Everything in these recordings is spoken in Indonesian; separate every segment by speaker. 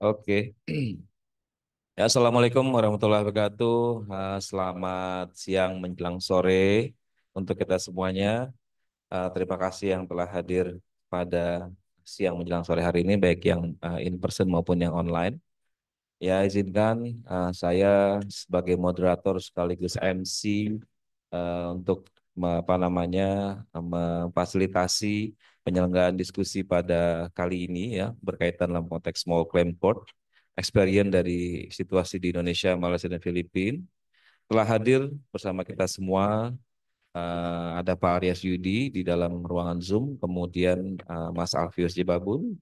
Speaker 1: Oke. Ya, Assalamualaikum warahmatullahi wabarakatuh. Selamat siang menjelang sore untuk kita semuanya. Terima kasih yang telah hadir pada siang menjelang sore hari ini, baik yang in person maupun yang online. Ya, izinkan saya sebagai moderator sekaligus MC untuk memfasilitasi penyelenggaraan diskusi pada kali ini ya berkaitan dalam konteks small claim court experience dari situasi di Indonesia, Malaysia dan Filipina. Telah hadir bersama kita semua ada Pak Aryas Yudi di dalam ruangan Zoom, kemudian Mas Alfius Jibabun,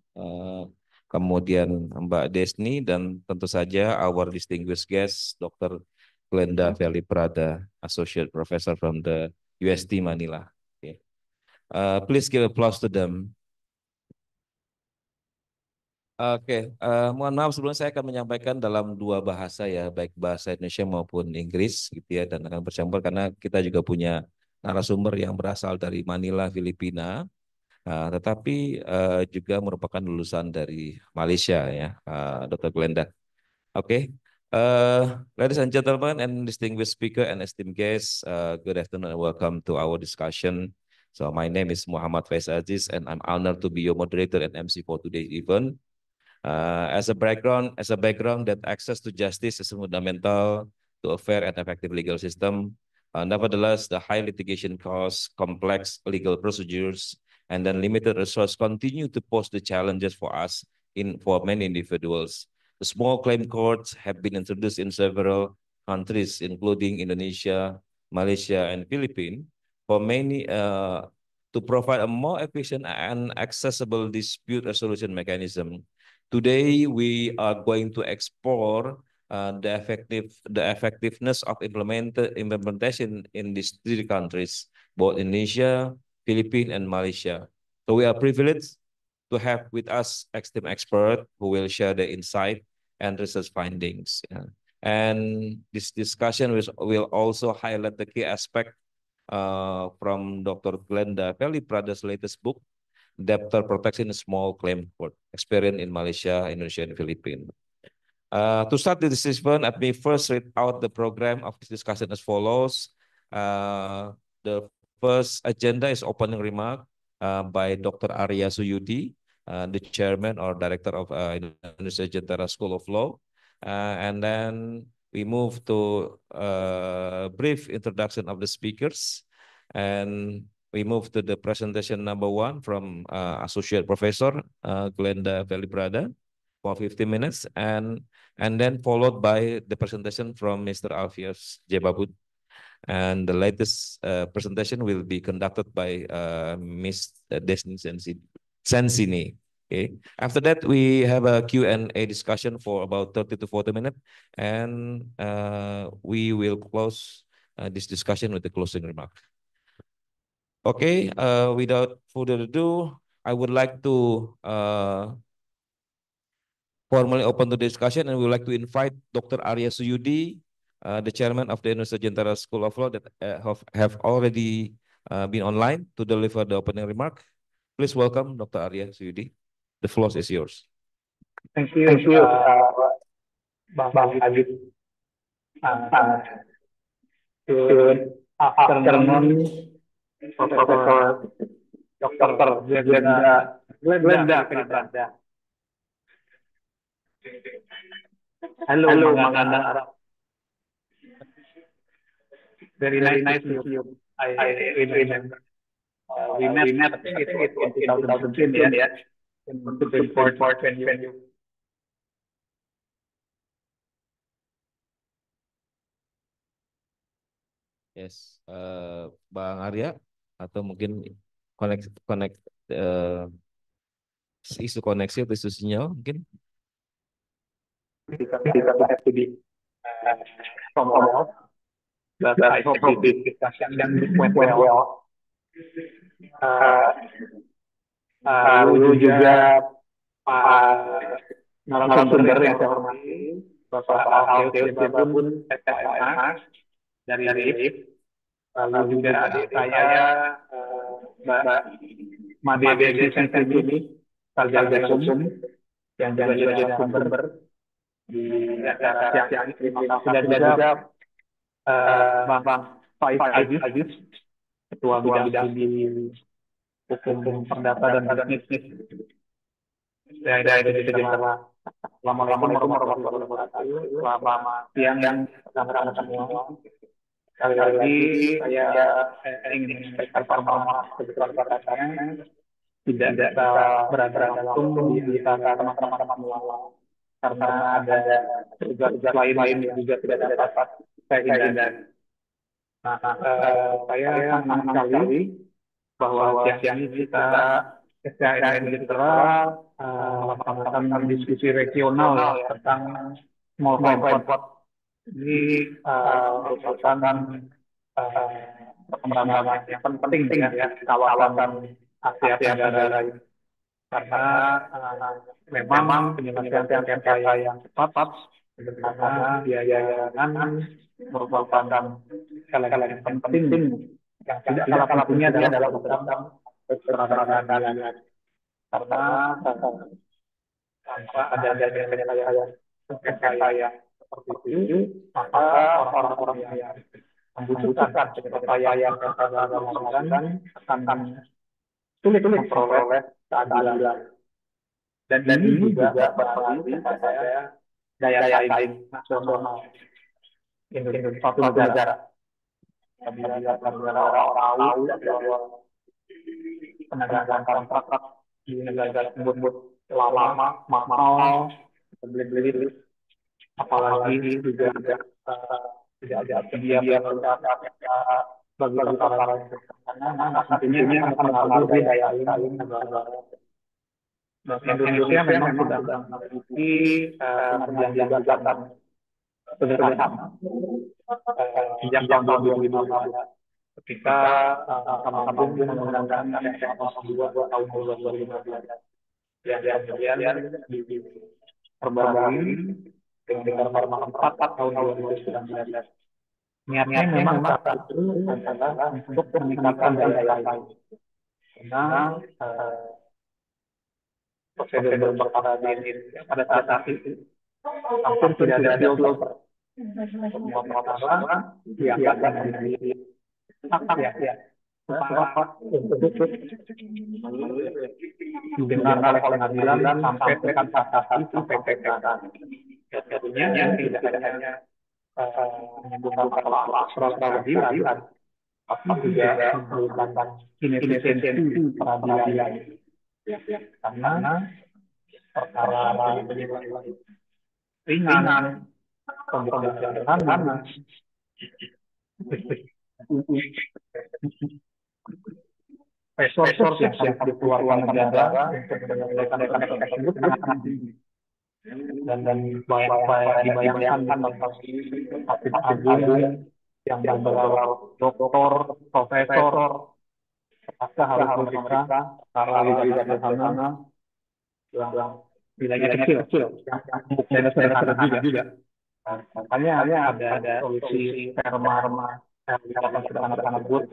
Speaker 1: kemudian Mbak Desni, dan tentu saja our distinguished guest, Dr. Glenda Feli Prada, Associate Professor from the UST Manila. Okay. Please give applause to them. Oke, mohon maaf sebelumnya saya akan menyampaikan dalam dua bahasa ya, baik bahasa Indonesia maupun Inggris gitu ya, dan akan bercampur karena kita juga punya narasumber yang berasal dari Manila, Filipina, tetapi juga merupakan lulusan dari Malaysia ya, Dr. Glenda. Oke, ladies and gentlemen and distinguished speaker and esteemed guests, good afternoon and welcome to our discussion. So my name is Muhammad Faiz Aziz and I'm honored to be your moderator and MC for today's event. As a background that access to justice is fundamental to a fair and effective legal system. Nevertheless, the high litigation costs, complex legal procedures, and then limited resource continue to pose the challenges for us for many individuals. The small claim courts have been introduced in several countries, including Indonesia, Malaysia, and Philippines, for many to provide a more efficient and accessible dispute resolution mechanism. Today, we are going to explore the effectiveness of implementation in these three countries, both Indonesia, Philippines, and Malaysia. So we are privileged to have with us esteemed expert who will share the insight and research findings. Yeah. And this discussion will also highlight the key aspect from Dr. Glenda Feli Prada's latest book, Debtor Protection in Small Claim Court, Experience in Malaysia, Indonesia, and Philippines. To start the discussion, let me first read out the program of this discussion as follows. The first agenda is opening remark by Dr. Arya Suyudi, the chairman or director of Indonesia Jentera School of Law. And then we move to a brief introduction of the speakers. And we move to the presentation number one from Associate Professor Glenda Velibrada for 15 minutes. And then followed by the presentation from Mr. Alfius Jebabut. And the latest presentation will be conducted by Ms. Desni Sensini. Okay. After that, we have a Q&A discussion for about 30 to 40 minutes. And we will close this discussion with the closing remark. Okay, without further ado, I would like to formally open the discussion, and we would like to invite Dr. Arya Suyudi, the chairman of the Indonesia Jentera School of Law that have already been online to deliver the opening remark. Please welcome Dr. Arya Suyudi. The floor is yours.
Speaker 2: Thank you, Bang Ajit. Good afternoon, Profesor Dr. Glenda Prada. Hello, Manganda Arab. Very nice to see you. I remember. We met, I think it was in 2015, yeah, in Supreme Court when you.
Speaker 1: Yes, Bang Arya, atau mungkin connect isu koneksi atau isu sinyal mungkin.
Speaker 2: Because we have to be somewhat, but I hope this discussion went well. Lalu juga narasumber yang saya hormati, Bapak Alfius Jebabun, SPMH dari LIF. Lalu juga adik saya, Mbak Made Desni Sensini, Sarjana Hukum. yang juga jadi narasumber di acara siang ini. Terima kasih dan juga Bang Faiz Aziz, Ketua Bidang Studi Hukum Perdata dan Bisnis dari Indonesia Malaysia. Assalamualaikum warahmatullahi wabarakatuh. Selamat siang rekan-rekan semua. Sekali lagi saya ingin menyampaikan permohonan sebesar besarnya tidak bisa berada langsung di antara teman-teman semua karena ada tugas lain yang juga tidak dapat saya hindari. Nah, saya senang sekali bahwa siang ini kita SKN Litra melaksanakan diskusi regional ya tentang small port. Ini merupakan perkembangan yang penting ya kawasan Asia Tenggara ini. Karena memang penyelesaian sengketa yang cepat karena biaya merupakan elemen penting yang tidak kalah pentingnya dalam program keterangan karena tanpa adanya penyelesaian sengketa yang seperti itu maka orang-orang yang membutuhkan penyelesaian yang akan sulit memperoleh keadilan. Dan ini juga berpengaruh kepada daya saing nasional Indonesia suatu negara. Apabila orang-orang tahu bahwa penegakan kontrak di negara tersebut lama, mahal, berbelit-belit, apalagi juga tidak ada pendidikan bagi perkara karena tentunya akan mempengaruhi daya saing negara. Dan Indonesia memang sudah memiliki pengajian gugatan sederhana sejak tahun 2015 ketika Mahkamah Agung mengundangkan Undang-Undang 2 tahun 2015 yang kemudian diperbarui dengan Perma 4 tahun 2019. Niatnya memang saat itu adalah untuk meningkatkan daya saing karena prosedur perkara ini pada saat itu hampir tidak ada filter semua perkara diangkat dari ya untuk didengar oleh pengadilan sampai tingkat kasasi sampai tingkat tentunya yang tidak hanya menyebutkan persoalan peradilan tapi juga merupakan inefisiensi peradilan karena perkara ringan pembuktian sederhana resources yang harus dikeluarkan negara untuk menyelesaikan perkara tersebut sangat tinggi dan dibayangkan tentang hakim agung yang bergelar doktor, profesor, apakah harus memeriksa perkara sederhana yang nilainya kecil, yang buktinya sederhana juga. Makanya ada solusi perma kawasan sederhana tersebut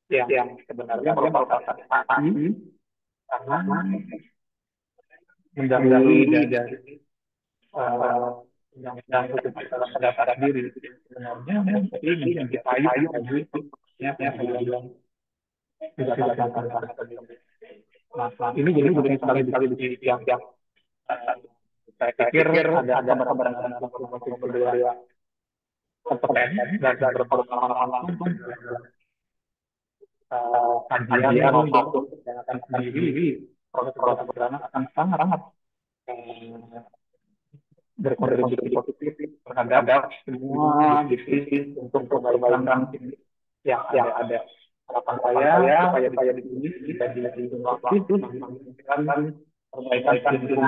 Speaker 2: yang sebenarnya merupakan saksi karena mendahului dari undang-undang hukum acara perdata sendiri sebenarnya ini menjadi bagi yang bilang tidak nah ini jadi penting sekali di yang saya pikir ada kabar-kabar kedua kompeten dan berpengalaman langsung kajian maupun yang akan sendiri proses perdana akan sangat berkontribusi positif terhadap semua divisi untuk perbaikan yang ada. Harapan saya supaya di sini bisa dihitung waktu menginginkan perbaikan hukum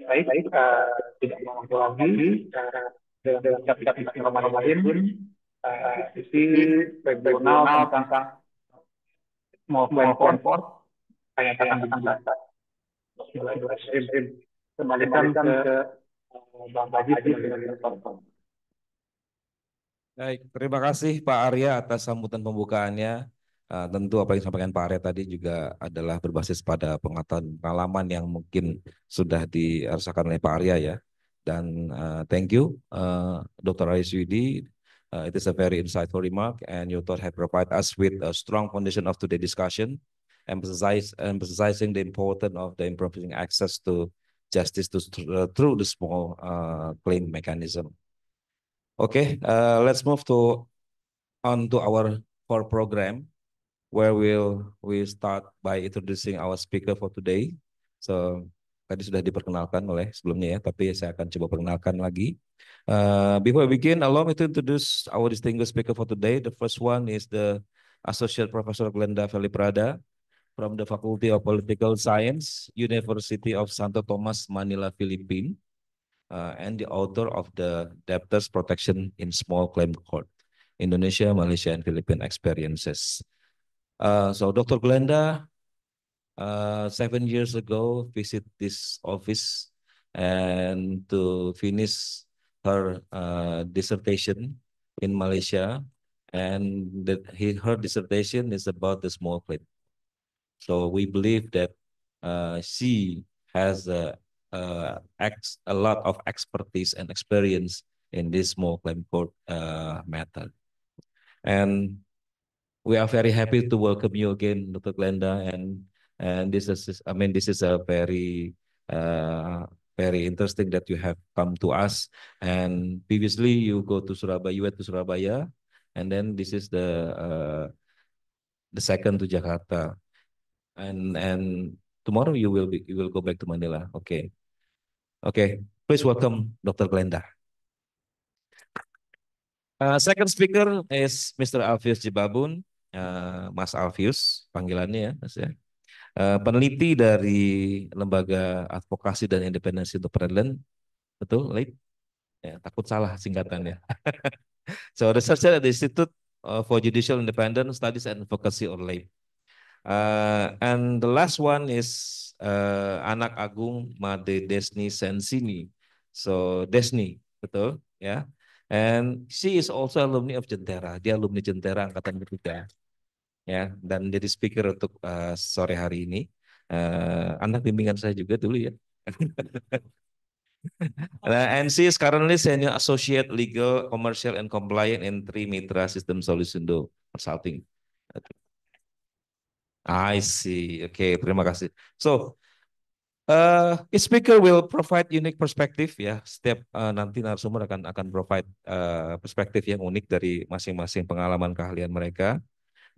Speaker 2: baik tidak mampu lagi dengan cap-cap normal lain sisi regional tentang small port kayak akan dijelaskan. Kembalikan ke Bang Haji sebagai contoh.
Speaker 1: Baik, terima kasih Pak Arya atas sambutan pembukaannya. Tentu apa yang disampaikan Pak Arya tadi juga adalah berbasis pada pengalaman yang mungkin sudah dirasakan oleh Pak Arya ya. Dan thank you, Dr. Ariswidi. It is a very insightful remark, and your thought have provided us with a strong foundation of today's discussion, emphasizing the importance of the improving access to justice through the small claim mechanism. Okay, let's move on to our core program, where we start by introducing our speaker for today. So tadi sudah diperkenalkan oleh sebelumnya ya, tapi saya akan coba perkenalkan lagi. Before we begin, allow me to introduce our distinguished speaker for today. The first one is the Associate Professor Glenda Feliprada from the Faculty of Political Science, University of Santo Tomas, Manila, Philippines, and the author of the Debtors Protection in Small Claim Court, Indonesia, Malaysia, and Philippine Experiences. So Dr. Glenda, 7 years ago, visit this office and to finish her dissertation in Malaysia, and her dissertation is about the small claim. So we believe that she has a lot of expertise and experience in this small claim court method. And we are very happy to welcome you again, Dr. Glenda, and this is, I mean, this is a very interesting that you have come to us. And previously, you go to Surabaya, you went to Surabaya, and then this is the second to Jakarta, and tomorrow you will go back to Manila. Okay, okay. Please welcome Dr. Glenda. Second speaker is Mr. Alfius Jibabun, Mas Alfius, panggilannya ya, Mas ya. Peneliti dari Lembaga Advokasi dan Independensi untuk Peradilan, betul, Lid? Ya, takut salah singkatannya. So, researcher at the Institute for Judicial Independence Studies and Advocacy or LAIP. And the last one is Anak Agung Made Desni Sensini. So, Desni, betul, ya. And she is also alumni of Jentera. Dia alumni Jentera angkatan ketiga. Ya, dan jadi speaker untuk sore hari ini. Anak bimbingan saya juga dulu ya. And she is currently Senior Associate Legal, Commercial, and Compliant in Trimitra System Solution Consulting. I see. Okay, terima kasih. So, each speaker will provide unique perspective ya. Setiap nanti narasumber akan provide perspektif yang unik dari masing-masing pengalaman keahlian mereka.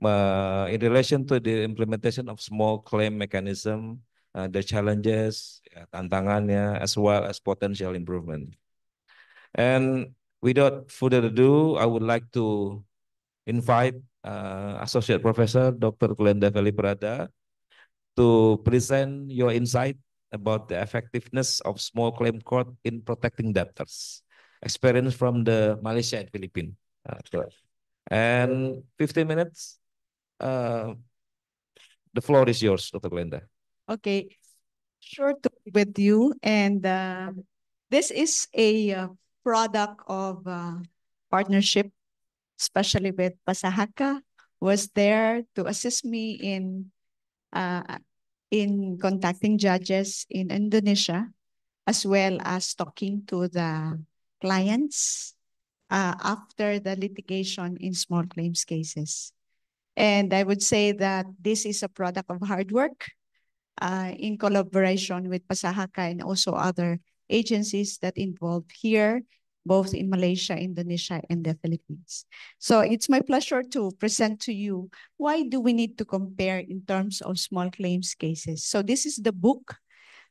Speaker 1: In relation to the implementation of small claim mechanism, the challenges, ya, tantangannya, as well as potential improvement. And without further ado, I would like to invite Associate Professor Dr. Glenda Feliprada to present your insight about the effectiveness of small claim court in protecting debtors. Experience from the Malaysia and Philippines. And 15 minutes. The floor is yours, Dr. Glenda.
Speaker 3: Okay, sure to be with you. And this is a product of partnership, especially with Pasahaka, was there to assist me in contacting judges in Indonesia, as well as talking to the clients after the litigation in small claims cases. And I would say that this is a product of hard work in collaboration with Pasahaka and also other agencies that involved here, both in Malaysia, Indonesia, and the Philippines. So it's my pleasure to present to you why do we need to compare in terms of small claims cases. So this is the book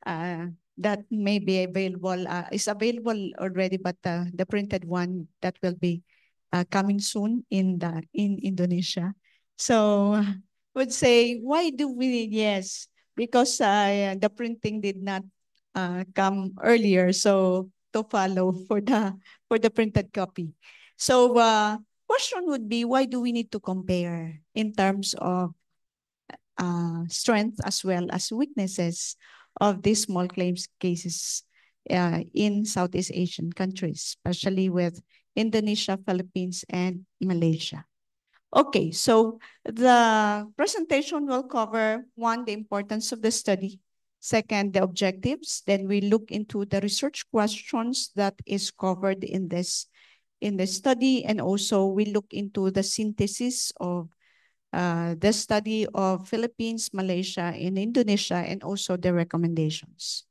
Speaker 3: that may be available, is available already, but the printed one that will be coming soon in Indonesia. So I would say, why do we, yes, because the printing did not come earlier, so to follow for the printed copy. So question would be, why do we need to compare in terms of strength as well as weaknesses of these small claims cases in Southeast Asian countries, especially with Indonesia, Philippines, and Malaysia? Okay, so the presentation will cover one, the importance of the study. Second, the objectives. Then we look into the research questions that is covered in this study, and also we look into the synthesis of the study of Philippines, Malaysia, and Indonesia, and also the recommendations.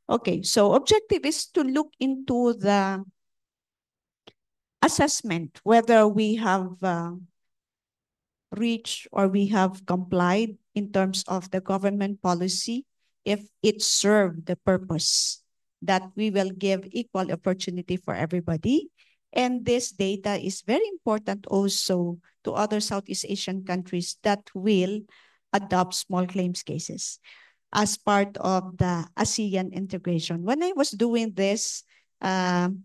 Speaker 3: Okay, so objective is to look into the assessment, whether we have reached or we have complied in terms of the government policy, if it served the purpose that we will give equal opportunity for everybody. And this data is very important also to other Southeast Asian countries that will adopt small claims cases as part of the ASEAN integration. When I was doing this, in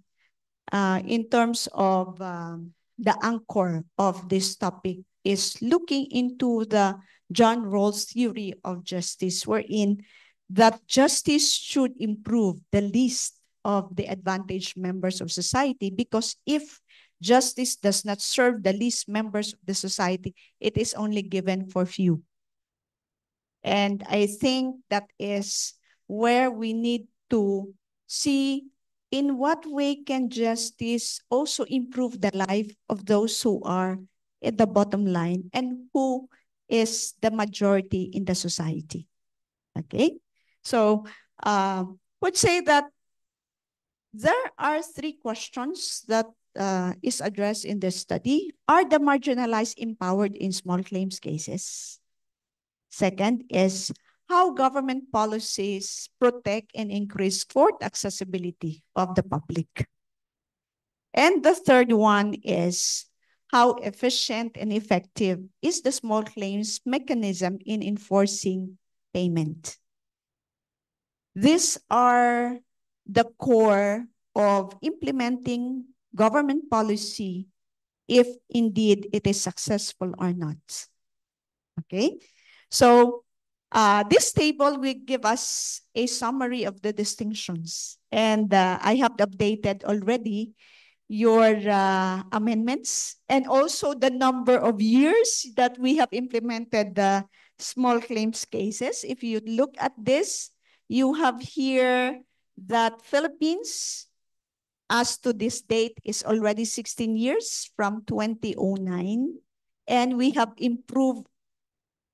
Speaker 3: terms of the anchor of this topic is looking into the John Rawls theory of justice, wherein that justice should improve the least of the advantaged members of society, because if justice does not serve the least members of the society, it is only given for few. And I think that is where we need to see in what way can justice also improve the life of those who are at the bottom line and who is the majority in the society. Okay, so would say that there are three questions that is addressed in this study. Are the marginalized empowered in small claims cases? Second is how government policies protect and increase court accessibility of the public. And the third one is how efficient and effective is the small claims mechanism in enforcing payment. These are the core of implementing government policy, if indeed it is successful or not. Okay, so this table will give us a summary of the distinctions, and I have updated already your amendments and also the number of years that we have implemented the small claims cases. If you look at this, you have here that Philippines, as to this date, is already 16 years from 2009, and we have improved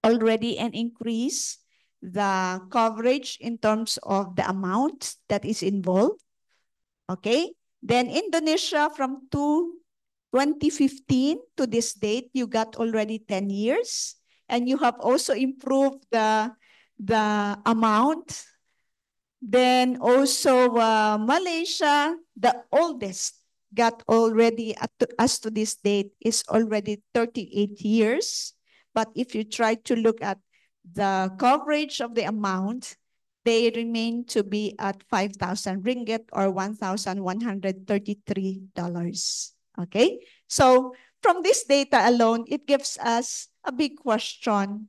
Speaker 3: already and increased the coverage in terms of the amount that is involved. Okay, then Indonesia from 2015 to this date, you got already 10 years, and you have also improved the amount. Then also Malaysia, the oldest, got already, as to this date, is already 38 years. But if you try to look at the coverage of the amount, they remain to be at 5,000 ringgit or $1,133. Okay, so from this data alone, it gives us a big question.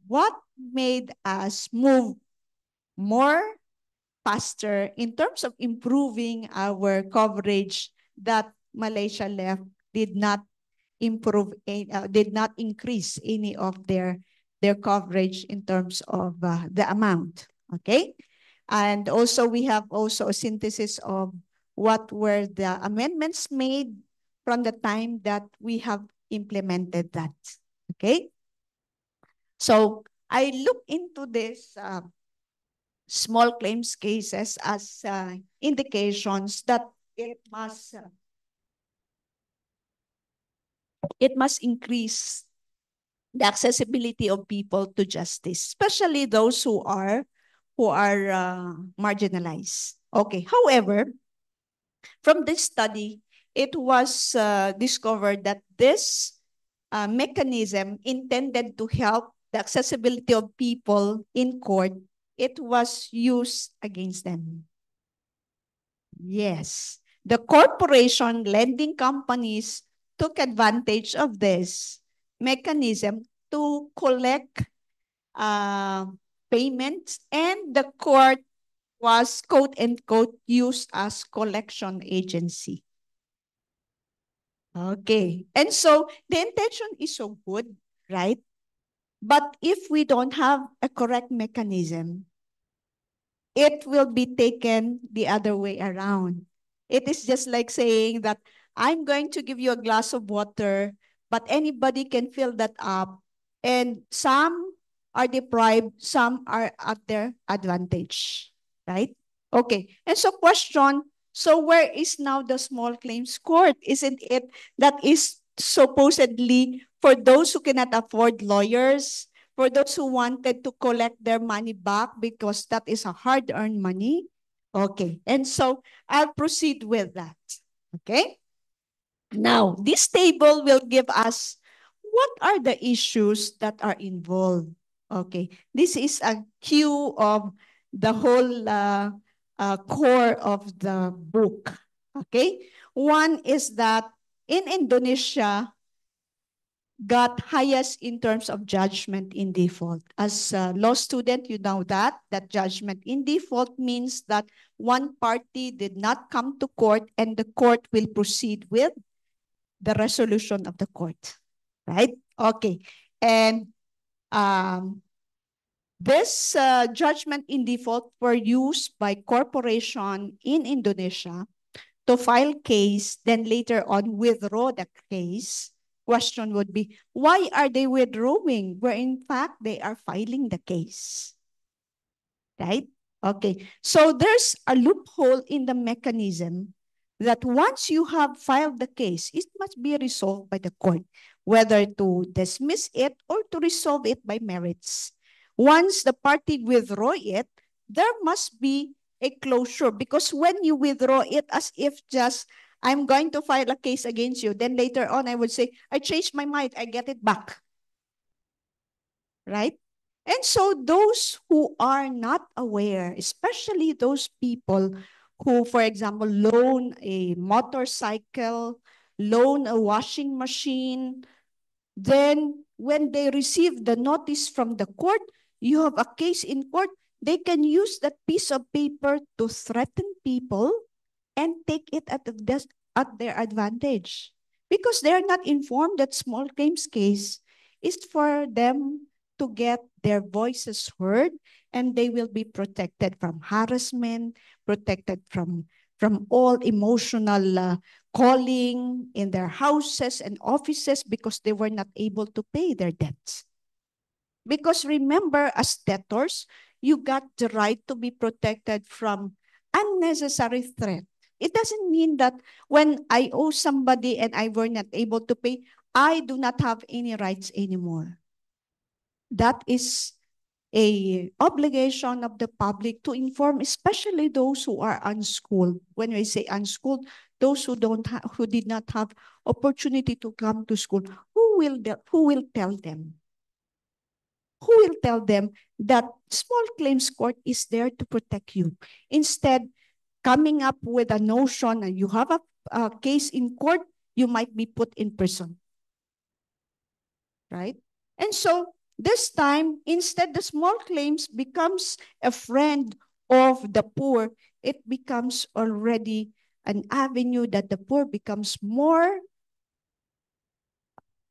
Speaker 3: What made us move more faster in terms of improving our coverage that Malaysia left did not improve, did not increase any of their coverage in terms of the amount? Okay, and also we have also a synthesis of what were the amendments made from the time that we have implemented that. Okay, so I look into this small claims cases as indications that it must increase the accessibility of people to justice, especially those who are marginalized. Okay, however, from this study, it was discovered that this mechanism intended to help the accessibility of people in court, it was used against them. Yes, the corporation lending companies took advantage of this mechanism to collect payments, and the court was quote unquote used as collection agency. Okay. And so the intention is so good, right? But if we don't have a correct mechanism, it will be taken the other way around. It is just like saying that I'm going to give you a glass of water, but anybody can fill that up. And some are deprived, some are at their advantage, right? Okay. And so question, so where is now the small claims court? Isn't it that is supposedly for those who cannot afford lawyers, for those who wanted to collect their money back because that is a hard-earned money? Okay, and so I'll proceed with that. Okay? Now, this table will give us what are the issues that are involved. Okay, this is a cue of the whole core of the book. Okay, one is that in Indonesia, got highest in terms of judgment in default. As a law student, you know that judgment in default means that one party did not come to court and the court will proceed with the resolution of the court, right? Okay, and this judgment in default were used by corporation in Indonesia to file case, then later on withdraw the case. Question would be, why are they withdrawing where in fact they are filing the case? Right? Okay. So there's a loophole in the mechanism that once you have filed the case, it must be resolved by the court, whether to dismiss it or to resolve it by merits. Once the party withdraw it, there must be a closure, because when you withdraw it as if just I'm going to file a case against you, then later on I would say, I changed my mind, I get it back. Right? And so those who are not aware, especially those people who, for example, loan a motorcycle, loan a washing machine, then when they receive the notice from the court, you have a case in court, they can use that piece of paper to threaten people and take it at their advantage, because they're not informed that small claims case is for them to get their voices heard, and they will be protected from harassment, protected from all emotional calling in their houses and offices because they were not able to pay their debts. Because remember, as debtors, you got the right to be protected from unnecessary threat. It doesn't mean that when I owe somebody and I were not able to pay, I do not have any rights anymore. That is a obligation of the public to inform, especially those who are unschooled. When we say unschooled, those who who did not have opportunity to come to school, who will tell them? Who will tell them that small claims court is there to protect you? Instead, coming up with a notion that you have a case in court, you might be put in prison. Right? And so this time, instead the small claims becomes a friend of the poor, it becomes already an avenue that the poor becomes more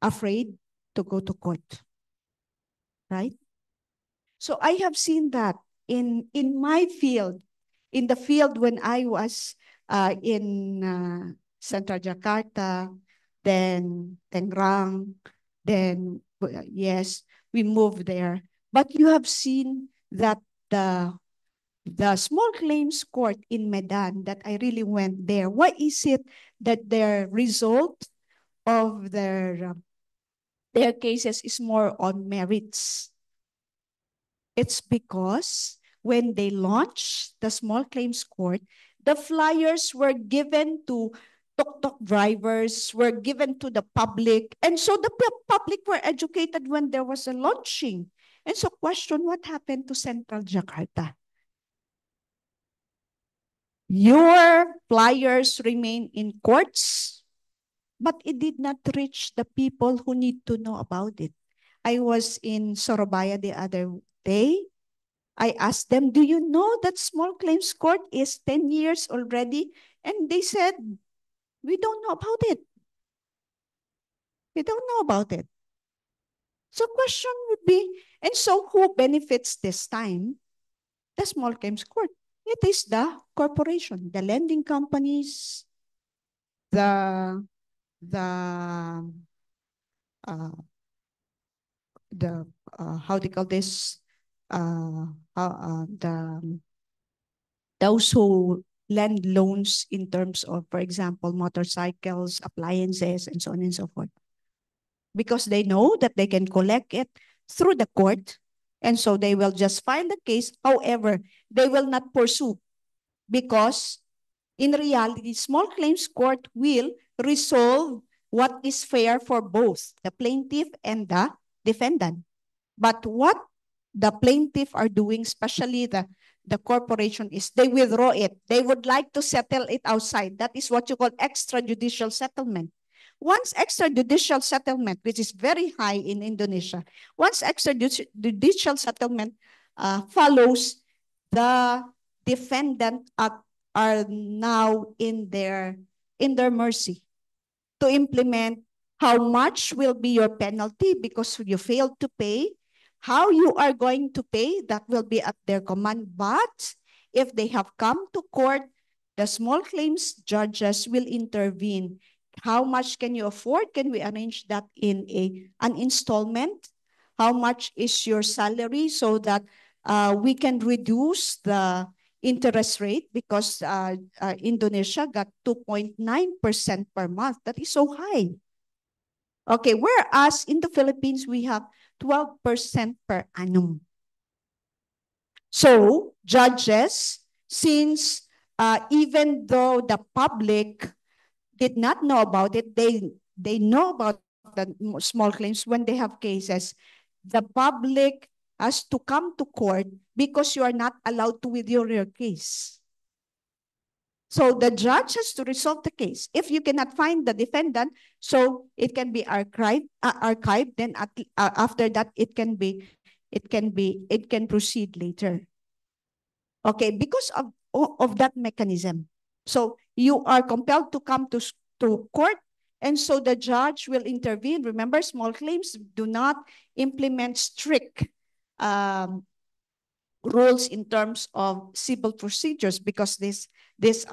Speaker 3: afraid to go to court. Right? So I have seen that in my field, in the field when I was in Central Jakarta, then Tangerang, then yes, we moved there. But you have seen that the small claims court in Medan, that I really went there. Why is it that their result of their cases is more on merits? It's because when they launched the small claims court, the flyers were given to tuk-tuk drivers, were given to the public. And so the public were educated when there was a launching. And so question, what happened to Central Jakarta? Your flyers remain in courts, but it did not reach the people who need to know about it. I was in Surabaya the other day. I asked them, do you know that small claims court is 10 years already? And they said, we don't know about it. They don't know about it. So question would be, and so who benefits this time? The small claims court. It is the corporation, the lending companies, the uh, the how do you call this? The those who lend loans in terms of, for example, motorcycles, appliances, and so on and so forth. Because they know that they can collect it through the court, and so they will just file the case. However, they will not pursue because in reality, small claims court will resolve what is fair for both the plaintiff and the defendant. But what the plaintiff are doing, especially the corporation, is they withdraw it. They would like to settle it outside. That is what you call extrajudicial settlement. Once extrajudicial settlement, which is very high in Indonesia, once extrajudicial settlement follows, the defendant are now in their mercy to implement how much will be your penalty because you failed to pay, how you are going to pay, that will be at their command. But if they have come to court, the small claims judges will intervene. How much can you afford? Can we arrange that in an installment? How much is your salary so that we can reduce the interest rate because Indonesia got 2.9% per month. That is so high. Okay, whereas in the Philippines, we have 12% per annum. So judges, since even though the public did not know about it, they know about the small claims when they have cases. The public has to come to court because you are not allowed to withdraw your case. So the judge has to resolve the case. If you cannot find the defendant, so it can be archived. Then after that, it can proceed later. Okay, because of that mechanism. So you are compelled to come to court, and so the judge will intervene. Remember, small claims do not implement strict rules in terms of civil procedures because this is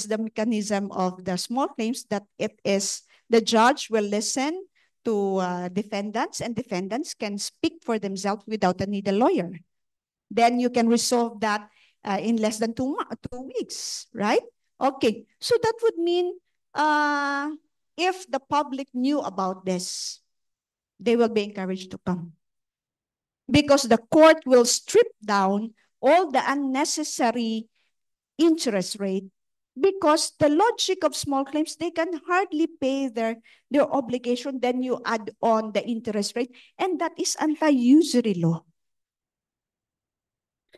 Speaker 3: the mechanism of the small claims, that it is the judge will listen to defendants, and defendants can speak for themselves without a need a lawyer. Then you can resolve that in less than 2 weeks, right? Okay, so that would mean if the public knew about this, they will be encouraged to come. Because the court will strip down all the unnecessary interest rate, because the logic of small claims, they can hardly pay their obligation, then you add on the interest rate, and that is anti-usury law.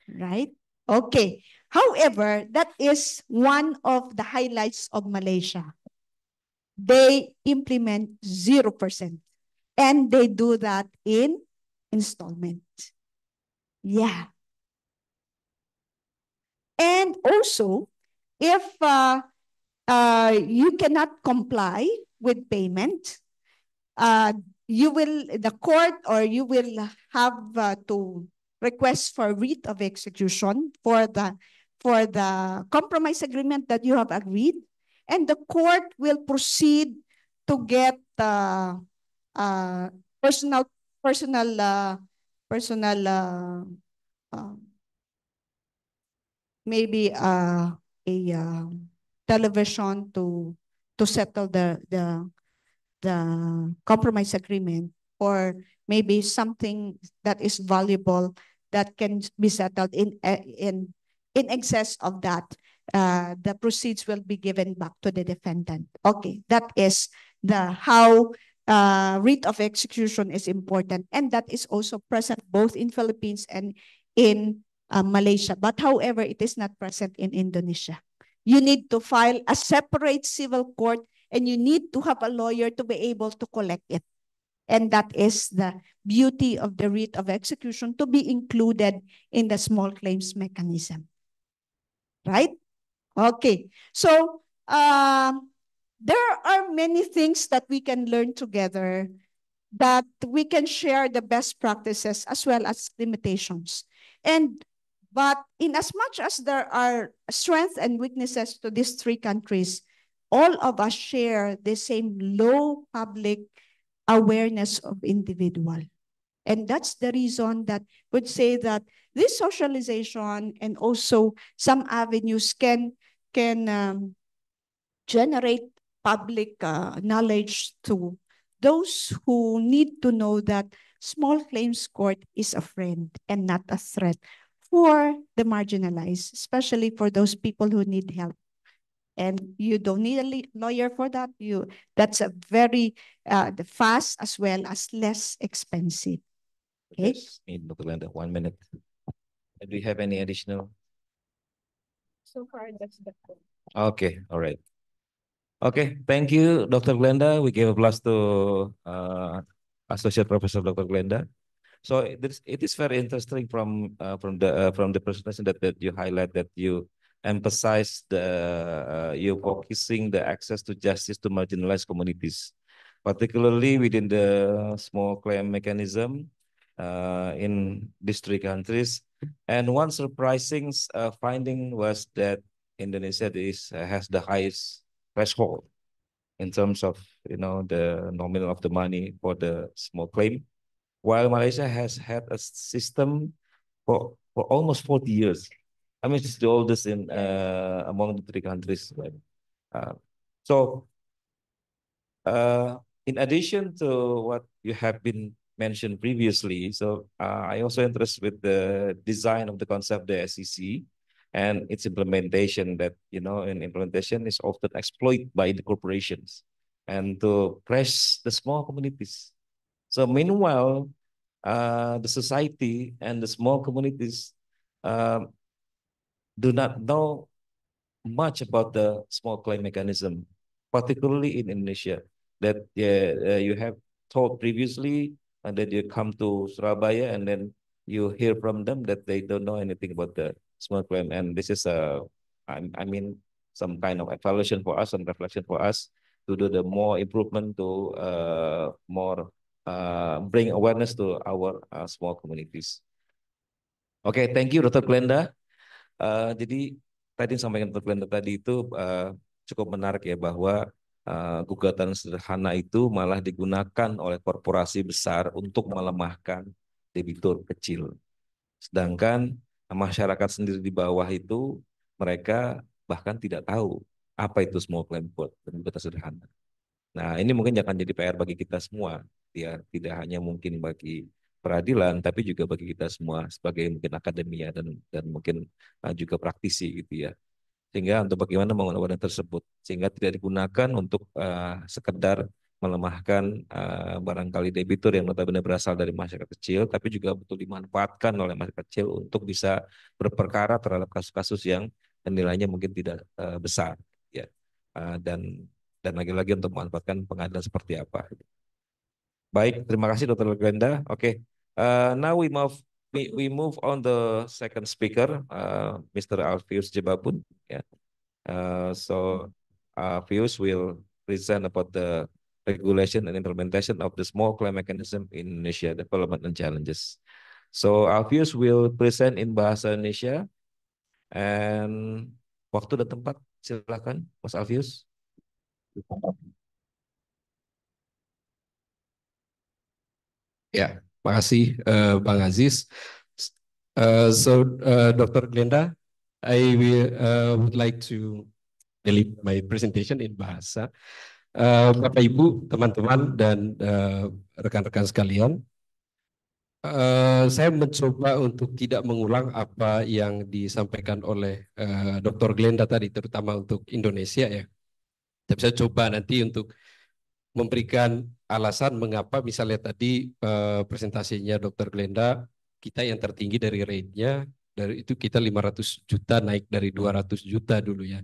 Speaker 3: Right? Okay. However, that is one of the highlights of Malaysia. They implement 0%. And they do that in installment. Yeah. And also, if you cannot comply with payment, the court, or you will have to request for writ of execution for the compromise agreement that you have agreed, and the court will proceed to get maybe a television to settle the compromise agreement, or maybe something that is valuable that can be settled in excess of that. The proceeds will be given back to the defendant. Okay, that is how writ of execution is important, and that is also present both in Philippines and in Malaysia. But however, it is not present in Indonesia. You need to file a separate civil court, and you need to have a lawyer to be able to collect it. And that is the beauty of the writ of execution, to be included in the small claims mechanism. Right? Okay. So, there are many things that we can learn together, that we can share the best practices as well as limitations. But in as much as there are strengths and weaknesses to these three countries, all of us share the same low public awareness of individual. And that's the reason that would say that this socialization and also some avenues can generate public knowledge to those who need to know that small claims court is a friend and not a threat for the marginalized, especially for those people who need help. And you don't need a lawyer for that. That's a very fast as well as less expensive. Okay.
Speaker 1: Yes, Dr. Glenda, 1 minute. Do you have any additional?
Speaker 3: So far, that's the point.
Speaker 1: Okay, all right. Okay, thank you, Dr. Glenda. We give applause to Associate Professor Dr. Glenda. So it is very interesting from the presentation that you highlight, that you emphasize you focusing the access to justice to marginalized communities, particularly within the small claim mechanism in these three countries. And one surprising finding was that Indonesia has the highest threshold in terms of the nominal of the money for the small claim, while Malaysia has had a system for almost 40 years. I mean, it's the oldest in among the three countries. Right? Uh, so, in addition to what you have been mentioned previously, so I also interested with the design of the concept, the SEC, and its implementation. That in implementation is often exploited by the corporations and to press the small communities. So meanwhile, the society and the small communities do not know much about the small claim mechanism, particularly in Indonesia. That you have told previously, and that you come to Surabaya and then you hear from them that they don't know anything about the small claim. And this is I mean, some kind of evaluation for us and reflection for us to do the more improvement to more bring awareness to our small communities. Oke, thank you Dr. Glenda. Jadi tadi sampaikan Dr. Glenda tadi itu cukup menarik ya, bahwa gugatan sederhana itu malah digunakan oleh korporasi besar untuk melemahkan debitur kecil. Sedangkan masyarakat sendiri di bawah itu mereka bahkan tidak tahu apa itu small claim court dan gugatan sederhana. Nah, ini mungkin akan jadi PR bagi kita semua, ya, tidak hanya mungkin bagi peradilan, tapi juga bagi kita semua sebagai mungkin akademia dan mungkin juga praktisi gitu ya. Sehingga untuk bagaimana membangun wadah tersebut, sehingga tidak digunakan untuk sekedar melemahkan barangkali debitur yang notabene berasal dari masyarakat kecil, tapi juga betul dimanfaatkan oleh masyarakat kecil untuk bisa berperkara terhadap kasus-kasus yang nilainya mungkin tidak besar, ya. Dan lagi-lagi untuk memanfaatkan pengadilan seperti apa. Baik, terima kasih Dr. Glenda. Oke, now we move on the second speaker, Mr. Alfius Jebabun. Yeah. So Alfius will present about the regulation and implementation of the small claim mechanism in Indonesia, development and challenges. So Alfius will present in bahasa Indonesia, and waktu dan tempat silakan Mas Alfius.
Speaker 4: Ya, makasih Bang Aziz. Dr. Glenda, I would like to deliver my presentation in bahasa. Bapak Ibu, teman-teman dan rekan-rekan sekalian, saya mencoba untuk tidak mengulang apa yang disampaikan oleh Dr. Glenda tadi, terutama untuk Indonesia ya. Tapi saya coba nanti untuk memberikan alasan mengapa misalnya tadi presentasinya Dr. Glenda, kita yang tertinggi dari rate-nya, dari itu kita 500 juta naik dari 200 juta dulu ya.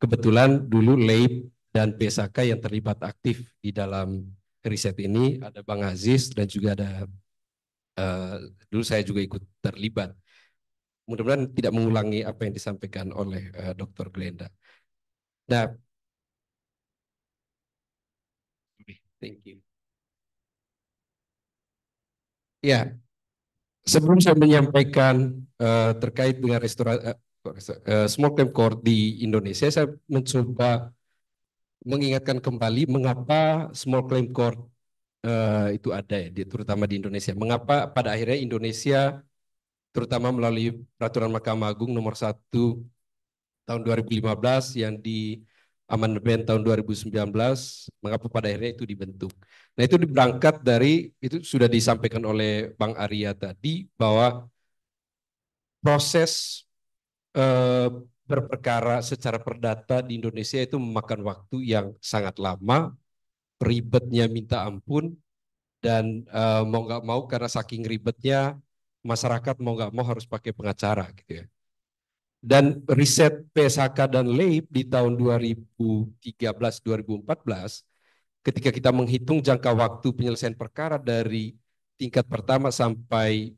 Speaker 4: Kebetulan dulu LAIP dan PSAK yang terlibat aktif di dalam riset ini, ada Bang Aziz dan juga ada, dulu saya juga ikut terlibat. Mudah-mudahan tidak mengulangi apa yang disampaikan oleh Dr. Glenda. Nah, Thank you. Ya, sebelum saya menyampaikan terkait dengan small claim court di Indonesia, saya mencoba mengingatkan kembali mengapa small claim court itu ada ya, terutama di Indonesia. Mengapa pada akhirnya Indonesia, terutama melalui peraturan Mahkamah Agung nomor 1 tahun 2015 yang di amandemen tahun 2019, mengapa pada akhirnya itu dibentuk. Nah, itu berangkat dari, itu sudah disampaikan oleh Bang Arya tadi, bahwa proses berperkara secara perdata di Indonesia itu memakan waktu yang sangat lama, ribetnya minta ampun, dan mau nggak mau karena saking ribetnya, masyarakat mau nggak mau harus pakai pengacara gitu ya. Dan riset PSHK dan LAIP di tahun 2013-2014, ketika kita menghitung jangka waktu penyelesaian perkara dari tingkat pertama sampai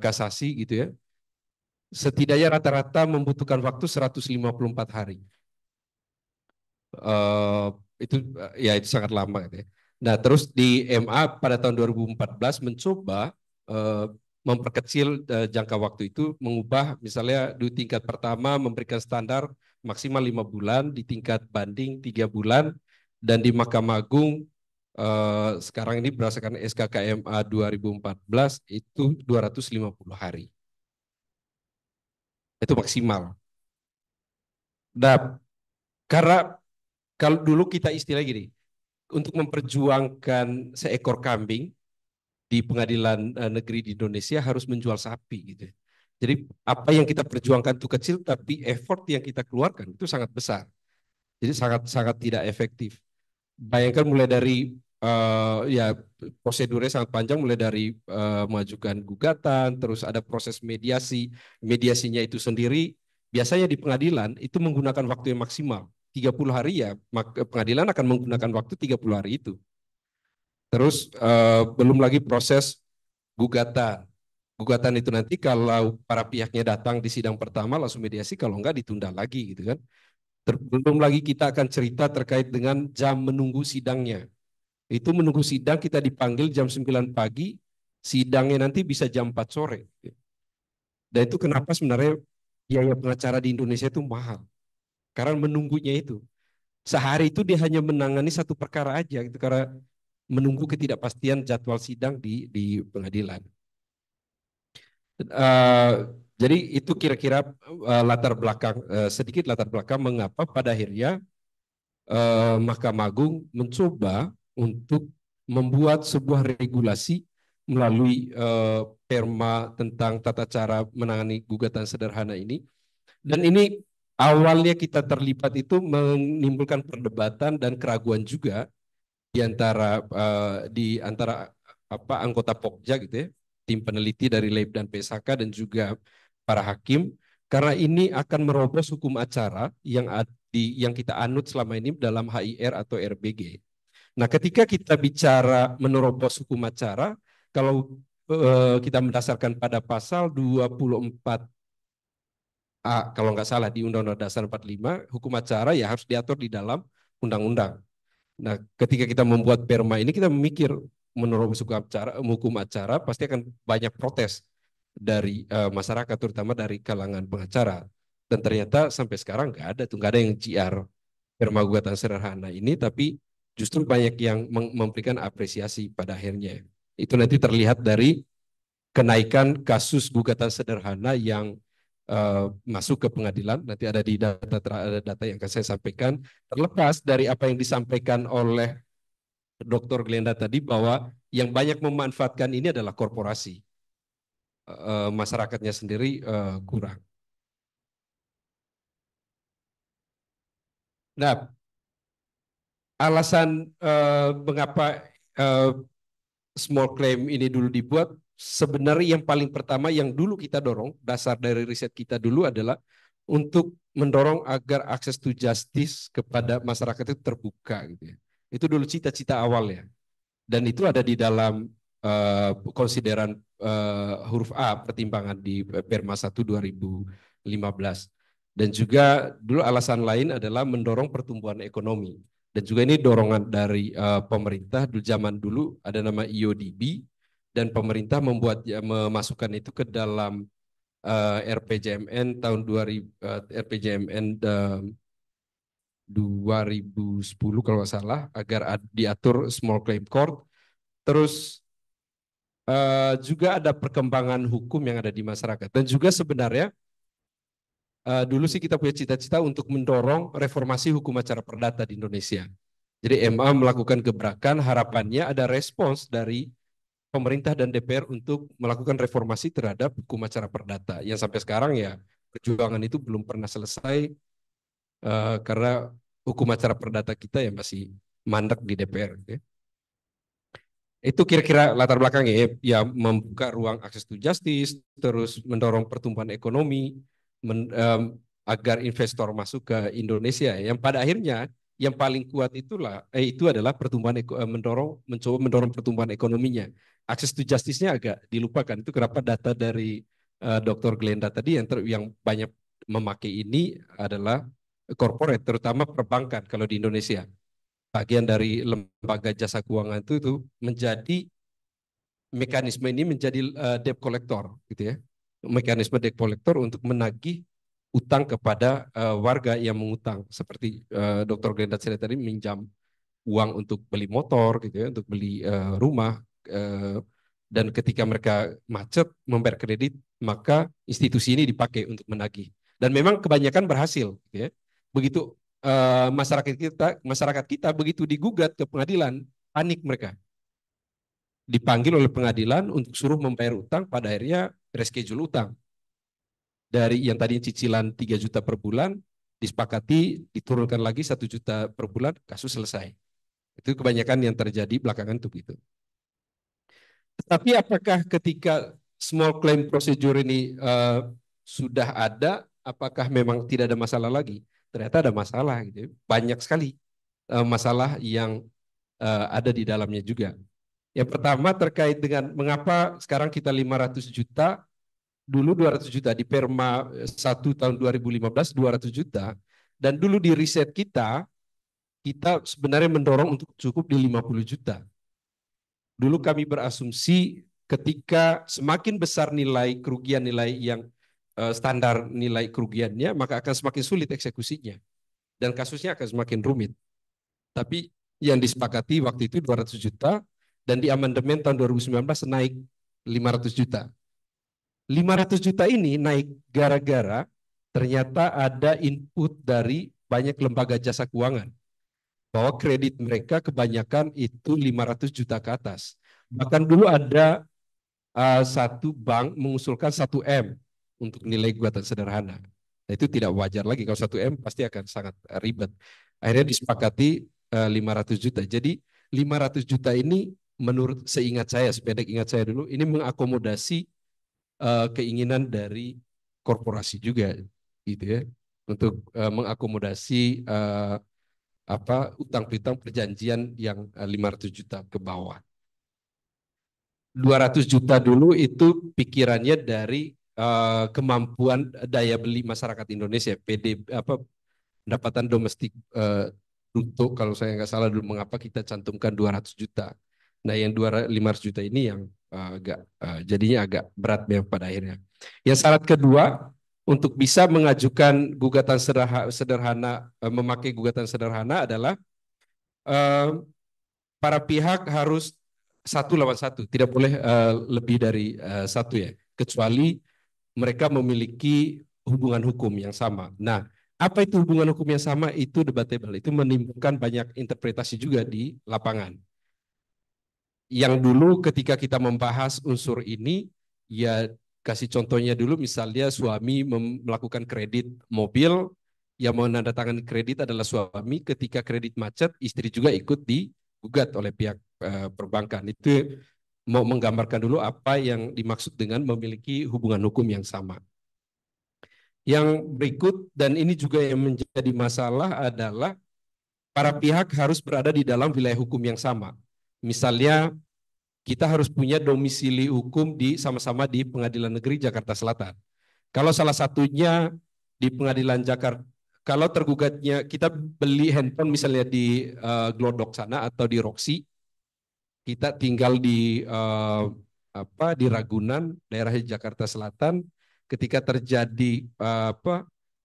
Speaker 4: kasasi gitu ya, setidaknya rata-rata membutuhkan waktu 154 hari. Itu sangat lama gitu ya. Nah, terus di MA pada tahun 2014 mencoba memperkecil jangka waktu itu, mengubah misalnya di tingkat pertama memberikan standar maksimal 5 bulan, di tingkat banding 3 bulan, dan di Mahkamah Agung sekarang ini berdasarkan SKKMA 2014 itu 250 hari. Itu maksimal. Nah, karena kalau dulu kita istilah gini, untuk memperjuangkan seekor kambing di pengadilan negeri di Indonesia harus menjual sapi gitu. Jadi apa yang kita perjuangkan itu kecil, tapi effort yang kita keluarkan itu sangat besar. Jadi sangat tidak efektif. Bayangkan mulai dari ya prosedurnya sangat panjang, mulai dari mengajukan gugatan, terus ada proses mediasi, mediasinya itu sendiri biasanya di pengadilan itu menggunakan waktu yang maksimal 30 hari ya, pengadilan akan menggunakan waktu 30 hari itu. Terus belum lagi proses gugatan. Gugatan itu nanti kalau para pihaknya datang di sidang pertama langsung mediasi, kalau enggak ditunda lagi gitu kan. Belum lagi kita akan cerita terkait dengan jam menunggu sidangnya. Itu menunggu sidang kita dipanggil jam 9 pagi, sidangnya nanti bisa jam 4 sore. Dan itu kenapa sebenarnya biaya pengacara di Indonesia itu mahal. Karena menunggunya itu. Sehari itu dia hanya menangani satu perkara aja gitu, karena menunggu ketidakpastian jadwal sidang di pengadilan. Jadi itu kira-kira sedikit latar belakang mengapa pada akhirnya Mahkamah Agung mencoba untuk membuat sebuah regulasi melalui Perma tentang tata cara menangani gugatan sederhana ini. Dan ini awalnya kita terlibat itu menimbulkan perdebatan dan keraguan juga di antara anggota Pokja gitu ya, tim peneliti dari LAIP dan PSHK dan juga para hakim, karena ini akan merobos hukum acara yang kita anut selama ini dalam HIR atau RBG. Nah, ketika kita bicara menerobos hukum acara, kalau kita mendasarkan pada pasal 24 kalau nggak salah di Undang-Undang Dasar 45, hukum acara ya harus diatur di dalam undang-undang. Nah, ketika kita membuat perma ini, kita memikir menerobos hukum acara pasti akan banyak protes dari masyarakat, terutama dari kalangan pengacara. Dan ternyata sampai sekarang nggak ada yang GR perma gugatan sederhana ini, tapi justru banyak yang memberikan apresiasi pada akhirnya. Itu nanti terlihat dari kenaikan kasus gugatan sederhana yang masuk ke pengadilan. Nanti ada di data yang akan saya sampaikan. Terlepas dari apa yang disampaikan oleh Dr. Glenda tadi, bahwa yang banyak memanfaatkan ini adalah korporasi. Masyarakatnya sendiri kurang. Nah, alasan mengapa small claim ini dulu dibuat, sebenarnya yang paling pertama yang dulu kita dorong, dasar dari riset kita dulu adalah untuk mendorong agar akses to justice kepada masyarakat itu terbuka gitu ya. Itu dulu cita-cita awalnya. Dan itu ada di dalam konsideran huruf A pertimbangan di Perma 1 2015. Dan juga dulu alasan lain adalah mendorong pertumbuhan ekonomi. Dan juga ini dorongan dari pemerintah. Zaman dulu ada nama IODB dan pemerintah memasukkan itu ke dalam RPJMN tahun 2000, RPJMN 2010 kalau nggak salah, agar diatur small claim court. Terus juga ada perkembangan hukum yang ada di masyarakat. Dan juga sebenarnya dulu sih kita punya cita-cita untuk mendorong reformasi hukum acara perdata di Indonesia. Jadi MA melakukan gebrakan, harapannya ada respons dari pemerintah dan DPR untuk melakukan reformasi terhadap hukum acara perdata. Yang sampai sekarang ya perjuangan itu belum pernah selesai karena hukum acara perdata kita ya masih mandek di DPR. Ya. Itu kira-kira latar belakangnya ya, membuka ruang akses to justice, terus mendorong pertumbuhan ekonomi, agar investor masuk ke Indonesia. Yang pada akhirnya yang paling kuat itu adalah pertumbuhan mencoba mendorong pertumbuhan ekonominya. Akses to justice-nya agak dilupakan. Itu kenapa data dari Dr. Glenda tadi yang banyak memakai ini adalah corporate, terutama perbankan kalau di Indonesia. Bagian dari lembaga jasa keuangan itu menjadi mekanisme ini menjadi debt collector gitu ya. Mekanisme debt collector untuk menagih utang kepada warga yang mengutang, seperti Dr. Glenda cerita tadi, minjam uang untuk beli motor gitu ya, untuk beli rumah, dan ketika mereka macet membayar kredit, maka institusi ini dipakai untuk menagih. Dan memang kebanyakan berhasil gitu ya. Begitu masyarakat kita begitu digugat ke pengadilan, panik mereka. Dipanggil oleh pengadilan untuk suruh membayar utang, pada akhirnya reschedule utang. Dari yang tadi cicilan 3 juta per bulan, disepakati diturunkan lagi 1 juta per bulan, kasus selesai. Itu kebanyakan yang terjadi belakangan itu gitu. Tetapi apakah ketika small claim procedure ini sudah ada, apakah memang tidak ada masalah lagi? Ternyata ada masalah gitu. Banyak sekali masalah yang ada di dalamnya juga. Yang pertama terkait dengan mengapa sekarang kita 500 juta, dulu 200 juta, di Perma 1 tahun 2015 200 juta, dan dulu di riset kita sebenarnya mendorong untuk cukup di 50 juta. Dulu kami berasumsi ketika semakin besar nilai kerugian, nilai yang standar nilai kerugiannya, maka akan semakin sulit eksekusinya. Dan kasusnya akan semakin rumit. Tapi yang disepakati waktu itu 200 juta, dan di amandemen tahun 2019 naik 500 juta. 500 juta ini naik gara-gara ternyata ada input dari banyak lembaga jasa keuangan. Bahwa kredit mereka kebanyakan itu 500 juta ke atas. Bahkan dulu ada satu bank mengusulkan 1M untuk nilai gugatan sederhana. Nah, itu tidak wajar lagi, kalau 1M pasti akan sangat ribet. Akhirnya disepakati 500 juta. Jadi 500 juta ini menurut seingat saya, sependek ingat saya dulu, ini mengakomodasi keinginan dari korporasi juga gitu ya, untuk mengakomodasi utang piutang perjanjian yang 500 juta ke bawah. 200 juta dulu itu pikirannya dari kemampuan daya beli masyarakat Indonesia, pendapatan domestik bruto, kalau saya nggak salah dulu, mengapa kita cantumkan 200 juta. Nah, yang 500 juta ini yang jadinya agak berat memang pada akhirnya. Yang syarat kedua, untuk bisa mengajukan gugatan sederhana, memakai gugatan sederhana adalah para pihak harus 1 lawan 1, tidak boleh lebih dari 1 ya, kecuali mereka memiliki hubungan hukum yang sama. Nah, apa itu hubungan hukum yang sama? Itu debatable, itu menimbulkan banyak interpretasi juga di lapangan. Yang dulu ketika kita membahas unsur ini, ya kasih contohnya dulu, misalnya suami melakukan kredit mobil, yang menandatangani kredit adalah suami, ketika kredit macet, istri juga ikut digugat oleh pihak perbankan. Itu mau menggambarkan dulu apa yang dimaksud dengan memiliki hubungan hukum yang sama. Yang berikut, dan ini juga yang menjadi masalah, adalah para pihak harus berada di dalam wilayah hukum yang sama. Misalnya, kita harus punya domisili hukum sama-sama di Pengadilan Negeri Jakarta Selatan. Kalau salah satunya di Pengadilan kalau tergugatnya kita beli handphone misalnya di Glodok sana atau di Roxy, kita tinggal di di Ragunan, daerah Jakarta Selatan, ketika terjadi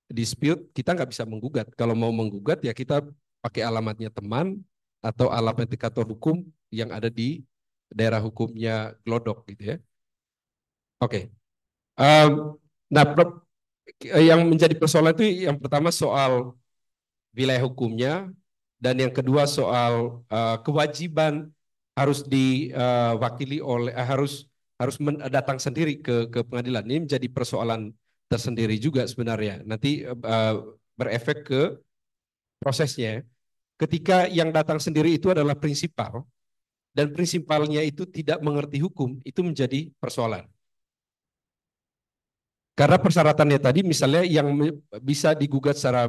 Speaker 4: dispute, kita nggak bisa menggugat. Kalau mau menggugat ya kita pakai alamatnya teman atau alamat indikator hukum yang ada di daerah hukumnya Glodok gitu ya. Oke. Nah, yang menjadi persoalan itu yang pertama soal wilayah hukumnya, dan yang kedua soal kewajiban harus diwakili oleh harus datang sendiri ke pengadilan. Ini menjadi persoalan tersendiri juga sebenarnya. Nanti berefek ke prosesnya. Ketika yang datang sendiri itu adalah prinsipal dan prinsipalnya itu tidak mengerti hukum, itu menjadi persoalan. Karena persyaratannya tadi misalnya yang bisa digugat secara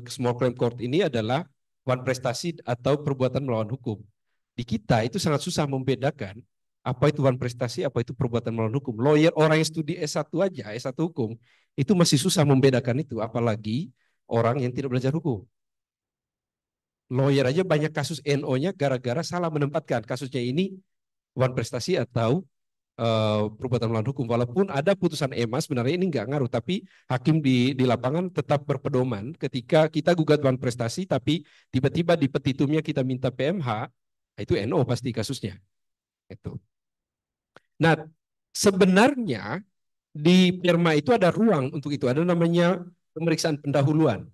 Speaker 4: small claim court ini adalah wan prestasi atau perbuatan melawan hukum. Di kita itu sangat susah membedakan apa itu wan prestasi, apa itu perbuatan melawan hukum. Lawyer orang yang studi S1 aja, S1 hukum, itu masih susah membedakan itu, apalagi orang yang tidak belajar hukum. Lawyer aja banyak kasus NO-nya gara-gara salah menempatkan kasusnya ini wan prestasi atau perbuatan melawan hukum. Walaupun ada putusan EMA sebenarnya ini nggak ngaruh, tapi hakim di lapangan tetap berpedoman ketika kita gugat wan prestasi tapi tiba-tiba di petitumnya kita minta PMH, itu NO pasti kasusnya. Itu. Nah, sebenarnya di PERMA itu ada ruang untuk itu, ada namanya pemeriksaan pendahuluan.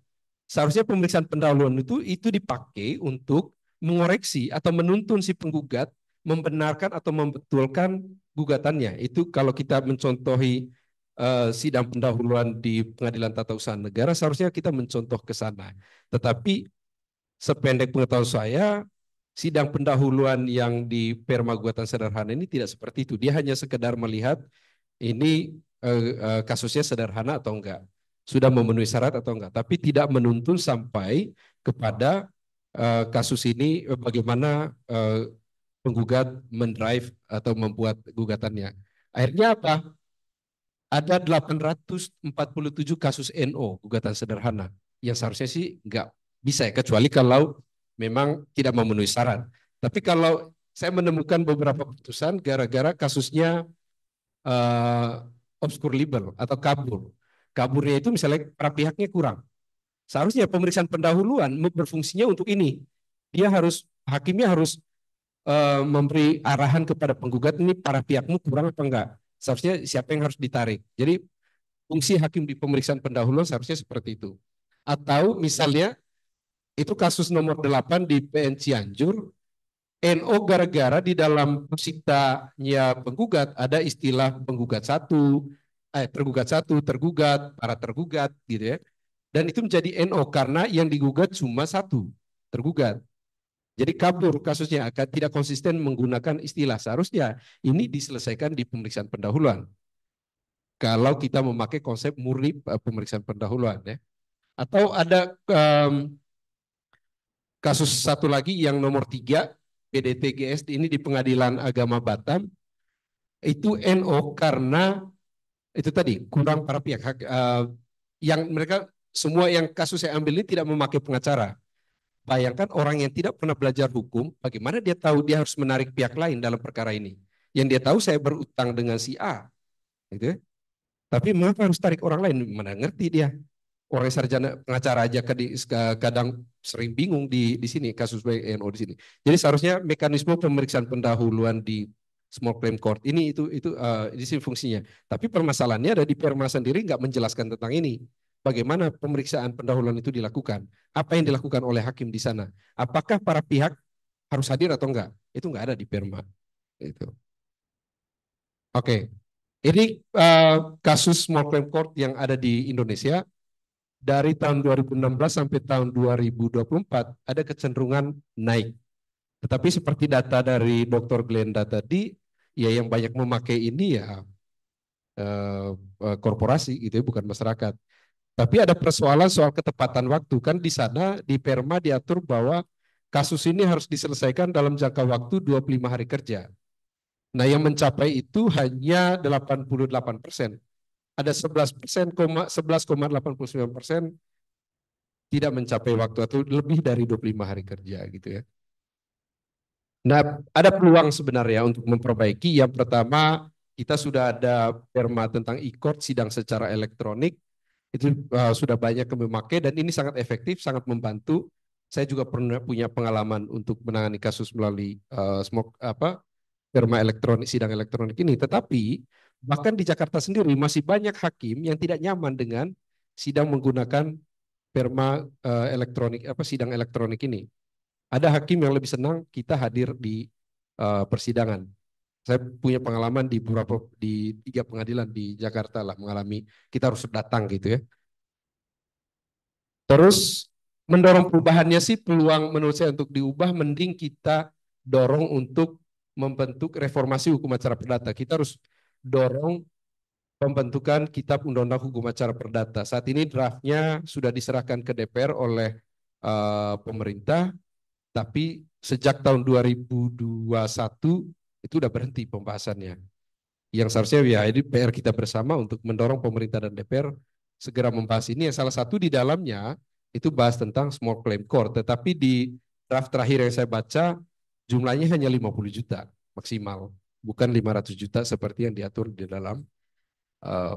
Speaker 4: Seharusnya pemeriksaan pendahuluan itu dipakai untuk mengoreksi atau menuntun si penggugat membenarkan atau membetulkan gugatannya. Itu kalau kita mencontohi sidang pendahuluan di Pengadilan Tata Usaha Negara, seharusnya kita mencontoh ke sana. Tetapi sependek pengetahuan saya, sidang pendahuluan yang di PERMA gugatan sederhana ini tidak seperti itu. Dia hanya sekedar melihat ini kasusnya sederhana atau enggak, sudah memenuhi syarat atau enggak, tapi tidak menuntun sampai kepada kasus ini bagaimana penggugat mendrive atau membuat gugatannya. Akhirnya apa? Ada 847 kasus NO gugatan sederhana yang seharusnya sih nggak bisa ya, kecuali kalau memang tidak memenuhi syarat. Tapi kalau saya menemukan beberapa putusan gara-gara kasusnya obscure libel atau kabur. Kaburnya itu misalnya para pihaknya kurang. Seharusnya pemeriksaan pendahuluan berfungsinya untuk ini. Hakimnya harus memberi arahan kepada penggugat, ini para pihakmu kurang apa enggak. Seharusnya siapa yang harus ditarik. Jadi fungsi hakim di pemeriksaan pendahuluan seharusnya seperti itu. Atau misalnya itu kasus nomor 8 di PN Cianjur, NO gara-gara di dalam pesikta-nya penggugat ada istilah tergugat satu, tergugat, para tergugat gitu ya. Dan itu menjadi NO karena yang digugat cuma satu, tergugat. Jadi kabur kasusnya, akan tidak konsisten menggunakan istilah. Seharusnya ini diselesaikan di pemeriksaan pendahuluan. Kalau kita memakai konsep murni pemeriksaan pendahuluan ya. Atau ada kasus satu lagi yang nomor 3, PDTGS ini di Pengadilan Agama Batam, itu NO karena itu tadi kurang para pihak yang mereka semua yang kasus saya ambil ini tidak memakai pengacara. Bayangkan orang yang tidak pernah belajar hukum, bagaimana dia tahu dia harus menarik pihak lain dalam perkara ini? Yang dia tahu saya berutang dengan si A, gitu. Tapi mengapa harus tarik orang lain? Mana ngerti dia? Orang sarjana pengacara aja kadang sering bingung di sini kasus WNO di sini. Jadi seharusnya mekanisme pemeriksaan pendahuluan di small claim court ini itu di sini fungsinya. Tapi permasalahannya ada di PERMA sendiri nggak menjelaskan tentang ini. Bagaimana pemeriksaan pendahuluan itu dilakukan? Apa yang dilakukan oleh hakim di sana? Apakah para pihak harus hadir atau enggak? Itu enggak ada di PERMA. Itu. Oke. Ini kasus small claim court yang ada di Indonesia dari tahun 2016 sampai tahun 2024 ada kecenderungan naik. Tetapi seperti data dari Dr. Glenda tadi, ya yang banyak memakai ini ya korporasi gitu ya, bukan masyarakat. Tapi ada persoalan soal ketepatan waktu. Kan di sana di PERMA diatur bahwa kasus ini harus diselesaikan dalam jangka waktu 25 hari kerja. Nah yang mencapai itu hanya 88%. Ada 11,89% tidak mencapai waktu atau lebih dari 25 hari kerja gitu ya. Nah, ada peluang sebenarnya untuk memperbaiki. Yang pertama, kita sudah ada perma tentang e-court sidang secara elektronik. Itu sudah banyak yang memakai dan ini sangat efektif, sangat membantu. Saya juga pernah punya pengalaman untuk menangani kasus melalui perma elektronik, sidang elektronik ini. Tetapi bahkan di Jakarta sendiri masih banyak hakim yang tidak nyaman dengan sidang menggunakan perma elektronik, sidang elektronik ini. Ada hakim yang lebih senang kita hadir di persidangan. Saya punya pengalaman di 3 pengadilan di Jakarta lah mengalami kita harus datang gitu ya. Terus mendorong perubahannya sih peluang menurut saya untuk diubah mending kita dorong untuk membentuk reformasi hukum acara perdata. Kita harus dorong pembentukan Kitab Undang-Undang Hukum Acara Perdata. Saat ini draftnya sudah diserahkan ke DPR oleh pemerintah, tapi sejak tahun 2021 itu udah berhenti pembahasannya. Yang seharusnya ya ini PR kita bersama untuk mendorong pemerintah dan DPR segera membahas ini. Yang salah satu di dalamnya itu bahas tentang small claim court, tetapi di draft terakhir yang saya baca jumlahnya hanya 50 juta maksimal, bukan 500 juta seperti yang diatur di dalam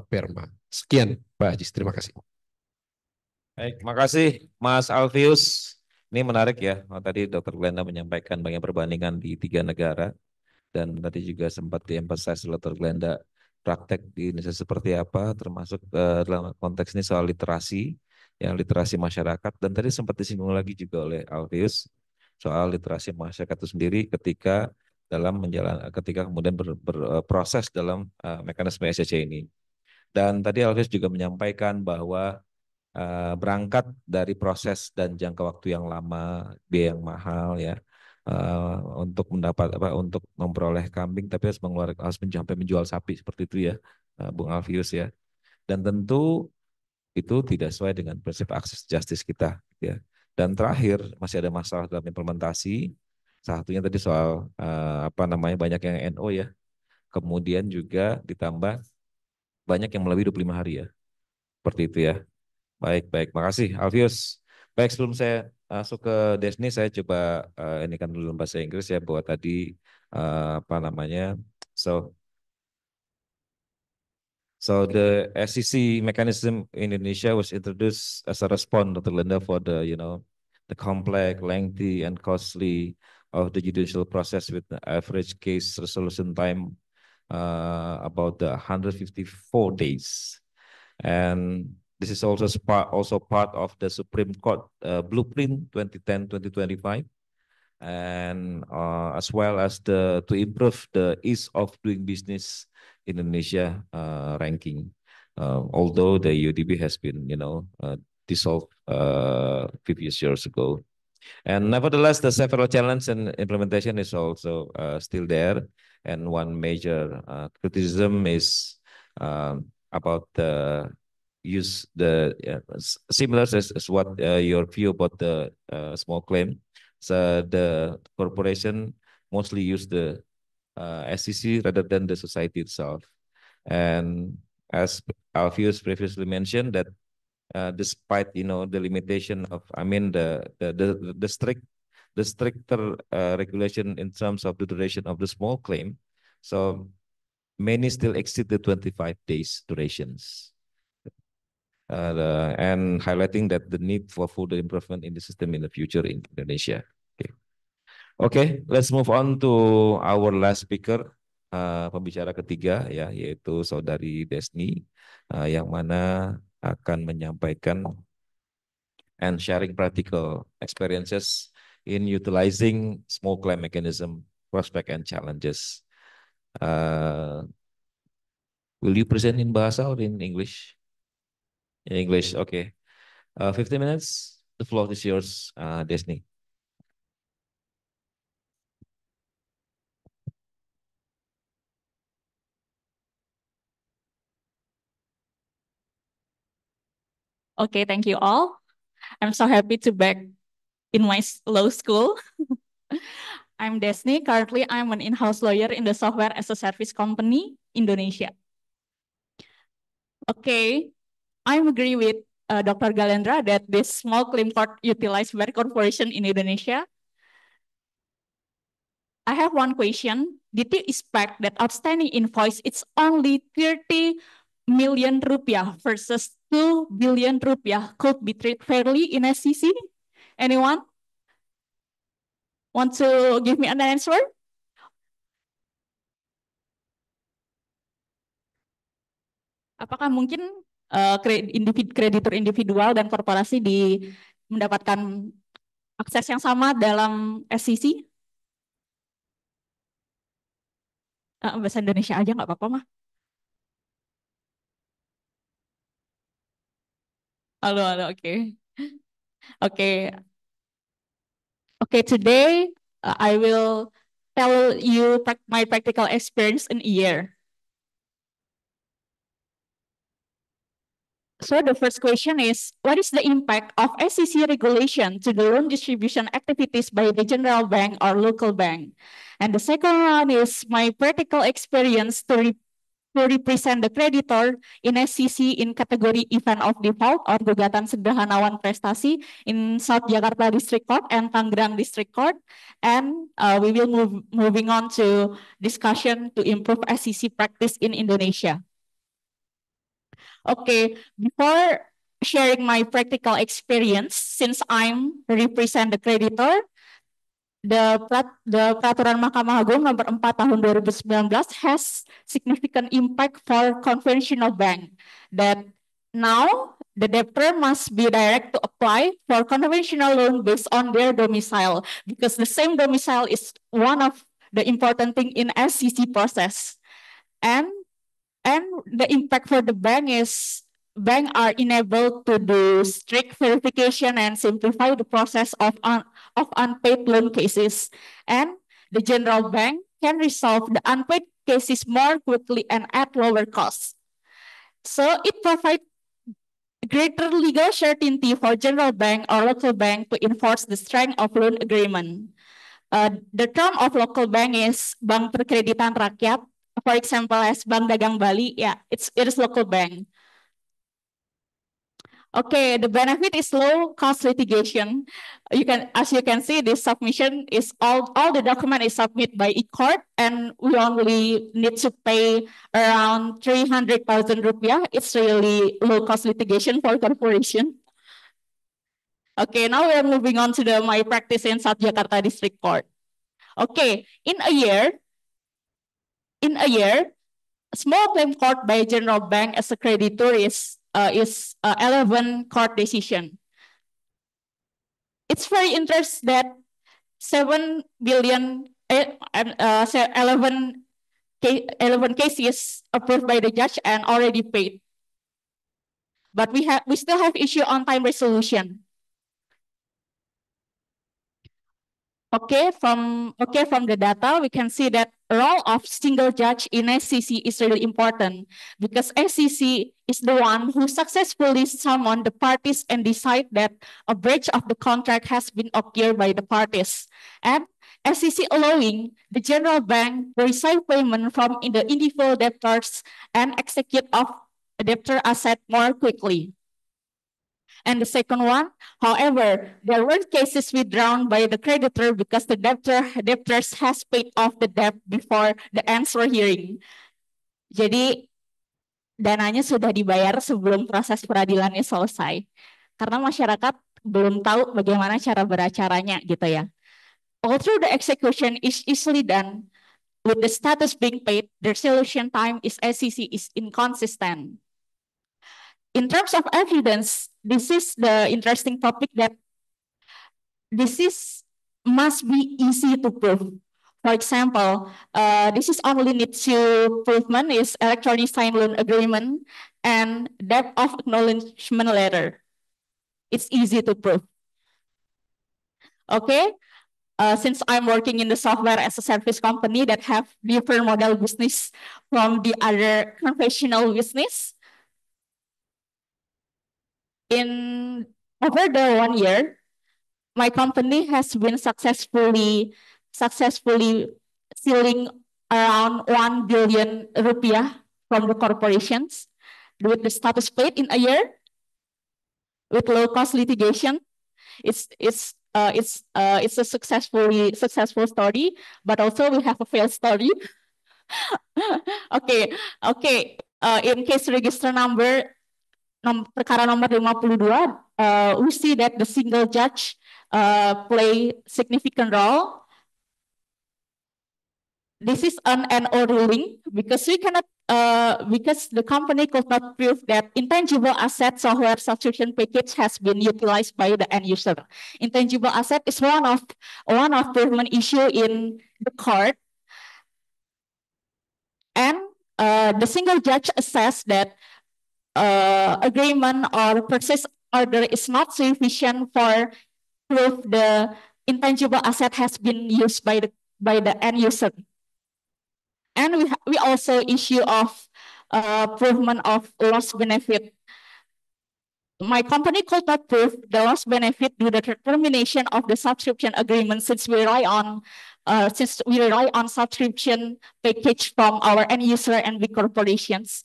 Speaker 4: perma. Sekian Pak Ajis, terima kasih.
Speaker 1: Baik, makasih Mas Alfius. Ini menarik ya. Tadi Dr. Glenda menyampaikan banyak perbandingan di 3 negara. Dan tadi juga sempat di-emphasize Dr. Glenda praktek di Indonesia seperti apa, termasuk dalam konteks ini soal literasi, yang literasi masyarakat. Dan tadi sempat disinggung lagi juga oleh Alfius soal literasi masyarakat itu sendiri ketika kemudian berproses dalam mekanisme SCC ini. Dan tadi Alfius juga menyampaikan bahwa berangkat dari proses dan jangka waktu yang lama, biaya yang mahal ya, untuk untuk memperoleh kambing, tapi harus sampai menjual sapi seperti itu ya, Bung Alfius ya. Dan tentu itu tidak sesuai dengan prinsip akses justice kita ya. Dan terakhir masih ada masalah dalam implementasi. Satunya tadi soal banyak yang NO ya. Kemudian juga ditambah banyak yang melebihi 25 hari ya. Seperti itu ya. Baik, makasih Alfius. Baik, sebelum saya masuk ke Desni, saya coba ini kan dulu bahasa Inggris ya, bahwa tadi so the SEC mechanism in Indonesia was introduced as a response, Dr. Linda, for the complex, lengthy, and costly of the judicial process with the average case resolution time about the 154 days. And this is also part of the Supreme Court Blueprint 2010-2025, and as well as to improve the ease of doing business in Indonesia ranking. Although the UDB has been, dissolved previous years ago. And nevertheless, the several challenges and implementation is also still there. And one major criticism is about the similar as what your view about the small claim. So the corporation mostly use the SEC rather than the society itself. And as Alfius previously mentioned, that despite the limitation of, the stricter regulation in terms of the duration of the small claim, so many still exceed the 25 days durations. And highlighting that the need for further improvement in the system in the future in Indonesia. Okay, let's move on to our last speaker, pembicara ketiga ya, yaitu Saudari Desni, yang mana akan menyampaikan and sharing practical experiences in utilizing small claim mechanism, prospect and challenges. Will you present in Bahasa or in English? In English, okay. 15 minutes, the floor is yours, Desni.
Speaker 5: Okay, thank you all. I'm so happy to back in my law school. I'm Desni. Currently, I'm an in-house lawyer in the software as a service company, Indonesia. Okay, I agree with Dr. Galendra that this small claim court utilized by corporation in Indonesia. I have one question. Did you expect that outstanding invoice it's only 30 million rupiah versus 2 billion rupiah could be treated fairly in SCC? Anyone want to give me an answer? Apakah mungkin kreditur individual dan korporasi mendapatkan akses yang sama dalam SCC? Bahasa Indonesia aja nggak apa-apa mah. Halo, oke. Okay, today I will tell you my practical experience in a year. So the first question is, what is the impact of SCC regulation to the loan distribution activities by the general bank or local bank? And the second one is my practical experience to represent the creditor in SCC in category event of default or gugatan sederhanawan prestasi in South Jakarta District Court and Tangerang District Court. And we will moving on to discussion to improve SCC practice in Indonesia. Okay, before sharing my practical experience, since I'm represent the creditor, the Peraturan Mahkamah Agung nomor 4 tahun 2019 has significant impact for conventional bank that now the debtor must be direct to apply for conventional loan based on their domicile because the same domicile is one of the important thing in SCC process. And the impact for the bank is bank are enabled to do strict verification and simplify the process of unpaid loan cases. And the general bank can resolve the unpaid cases more quickly and at lower cost. So it provides greater legal certainty for general bank or local bank to enforce the strength of loan agreement. The term of local bank is Bank Perkreditan Rakyat. For example, as Bank Dagang Bali, yeah, it is local bank. Okay, the benefit is low cost litigation. As you can see, this submission is all the document is submitted by e-court, and we only need to pay around 300,000 rupiah. It's really low cost litigation for corporation. Okay, now we are moving on to my practice in South Jakarta District Court. Okay, in a year, small claim court by general bank as a creditor is 11 court decision. It's very interesting that 7 billion 11 cases approved by the judge and already paid. But we still have issue on time resolution. Okay, from the data, we can see that role of single judge in SCC is really important because SCC is the one who successfully summoned the parties and decide that a breach of the contract has been occurred by the parties. And SCC allowing the general bank to receive payment from the individual debtors and execute of debtor asset more quickly. And the second one, however, there were cases withdrawn by the creditor because the debtors has paid off the debt before the answer hearing. Jadi dananya sudah dibayar sebelum proses peradilannya selesai. Karena masyarakat belum tahu bagaimana cara beracaranya gitu ya. Although the execution is easily done, with the status being paid, the resolution time is SCC is inconsistent. In terms of evidence, this is the interesting topic that must be easy to prove. For example, this is only need to provement is electronic signed loan agreement and debt of acknowledgement letter. It's easy to prove. Okay, since I'm working in the software as a service company that have different model business from the other conventional business, in over the 1 year, my company has been successfully stealing around 1 billion rupiah from the corporations with the status paid in a year. with low cost litigation. It's a successful story, but also we have a failed story. Okay, okay. In case register number perkara nomor 52, we see that the single judge play significant role. This is an NO ruling because we cannot because the company could not prove that intangible asset software subscription package has been utilized by the end user. Intangible asset is one of provement issue in the court, and the single judge assessed that agreement or purchase order is not sufficient for proof the intangible asset has been used by the end user. And we also issue of provement of loss benefit. My company could not prove the loss benefit due to the termination of the subscription agreement since we rely on subscription package from our end user and big corporations.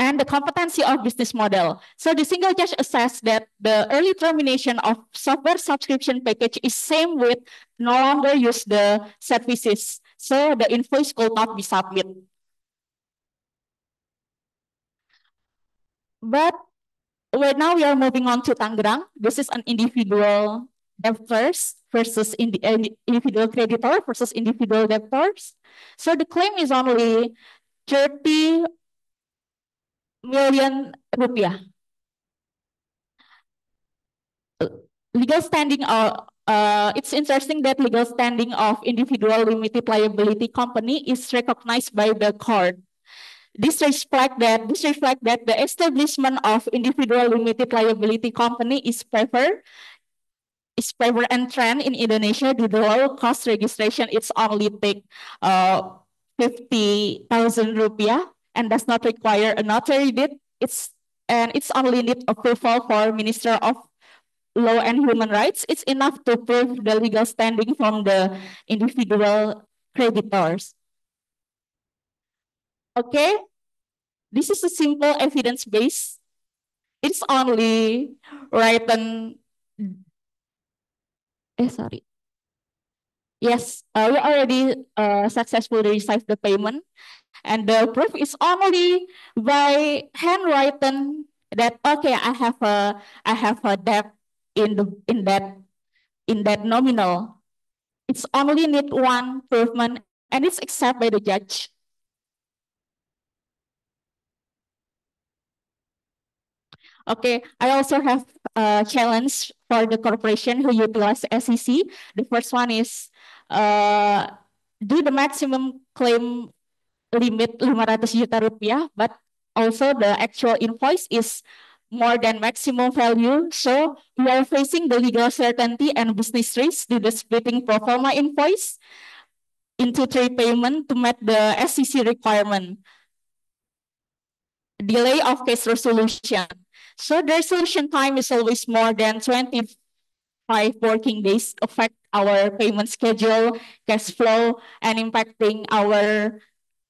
Speaker 5: And the competency of business model. So the single judge assessed that the early termination of software subscription package is same with no longer use the services. So the invoice could not be submitted. But now we are moving on to Tangerang. This is an individual debtors versus individual creditor versus individual debtors. So the claim is only 30 million rupiah. Legal standing it's interesting that legal standing of individual limited liability company is recognized by the court. This reflects that the establishment of individual limited liability company is preferred and trend in Indonesia due to low cost registration. It's only take 50,000 rupiah and does not require a notary deed. It's only need approval for Minister of Law and Human Rights. It's enough to prove the legal standing from the individual creditors. Okay, this is a simple evidence base. It's only written. Sorry. Yes, we already successfully received the payment, and the proof is only by handwritten that okay, I have a debt in that nominal. It's only need one provement, and it's accepted by the judge. Okay, I also have a challenge for the corporation who utilize SEC. The first one is do the maximum claim limit 500 juta rupiah, but also the actual invoice is more than maximum value. So we are facing the legal certainty and business risk due to splitting pro forma invoice into 3 payments to meet the SEC requirement. Delay of case resolution. So the resolution time is always more than 25 working days, affect our payment schedule, cash flow, and impacting our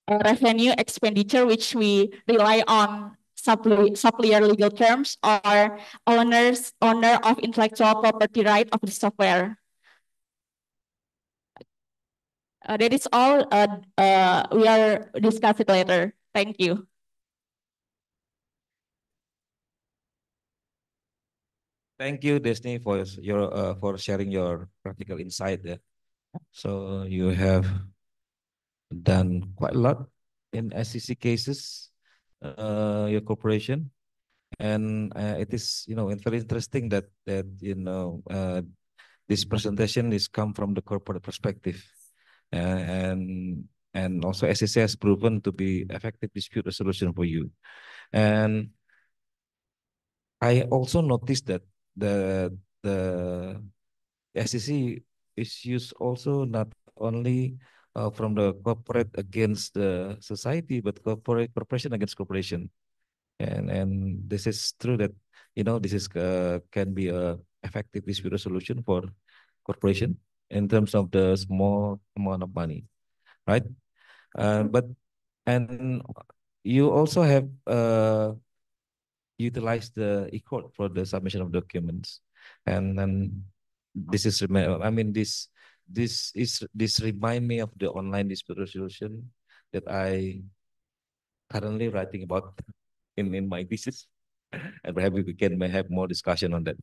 Speaker 5: revenue expenditure, which we rely on supplier legal terms or owner of intellectual property right of the software. That is all. We are discussing later. Thank you.
Speaker 1: Thank you, Desni, for your for sharing your practical insight. Yeah. So you have done quite a lot in SEC cases, your corporation, and it is very interesting that this presentation is come from the corporate perspective, and also SEC has proven to be effective dispute resolution for you, and I also noticed that the SEC is used also not only from the corporate against the society, but corporation against corporation, and this is true that this is can be a effective dispute resolution for corporation in terms of the small amount of money, right? But and you also have utilize the e-court for the submission of documents, and then this is I mean this remind me of the online dispute resolution that I currently writing about in my thesis, and perhaps we can may have more discussion on that.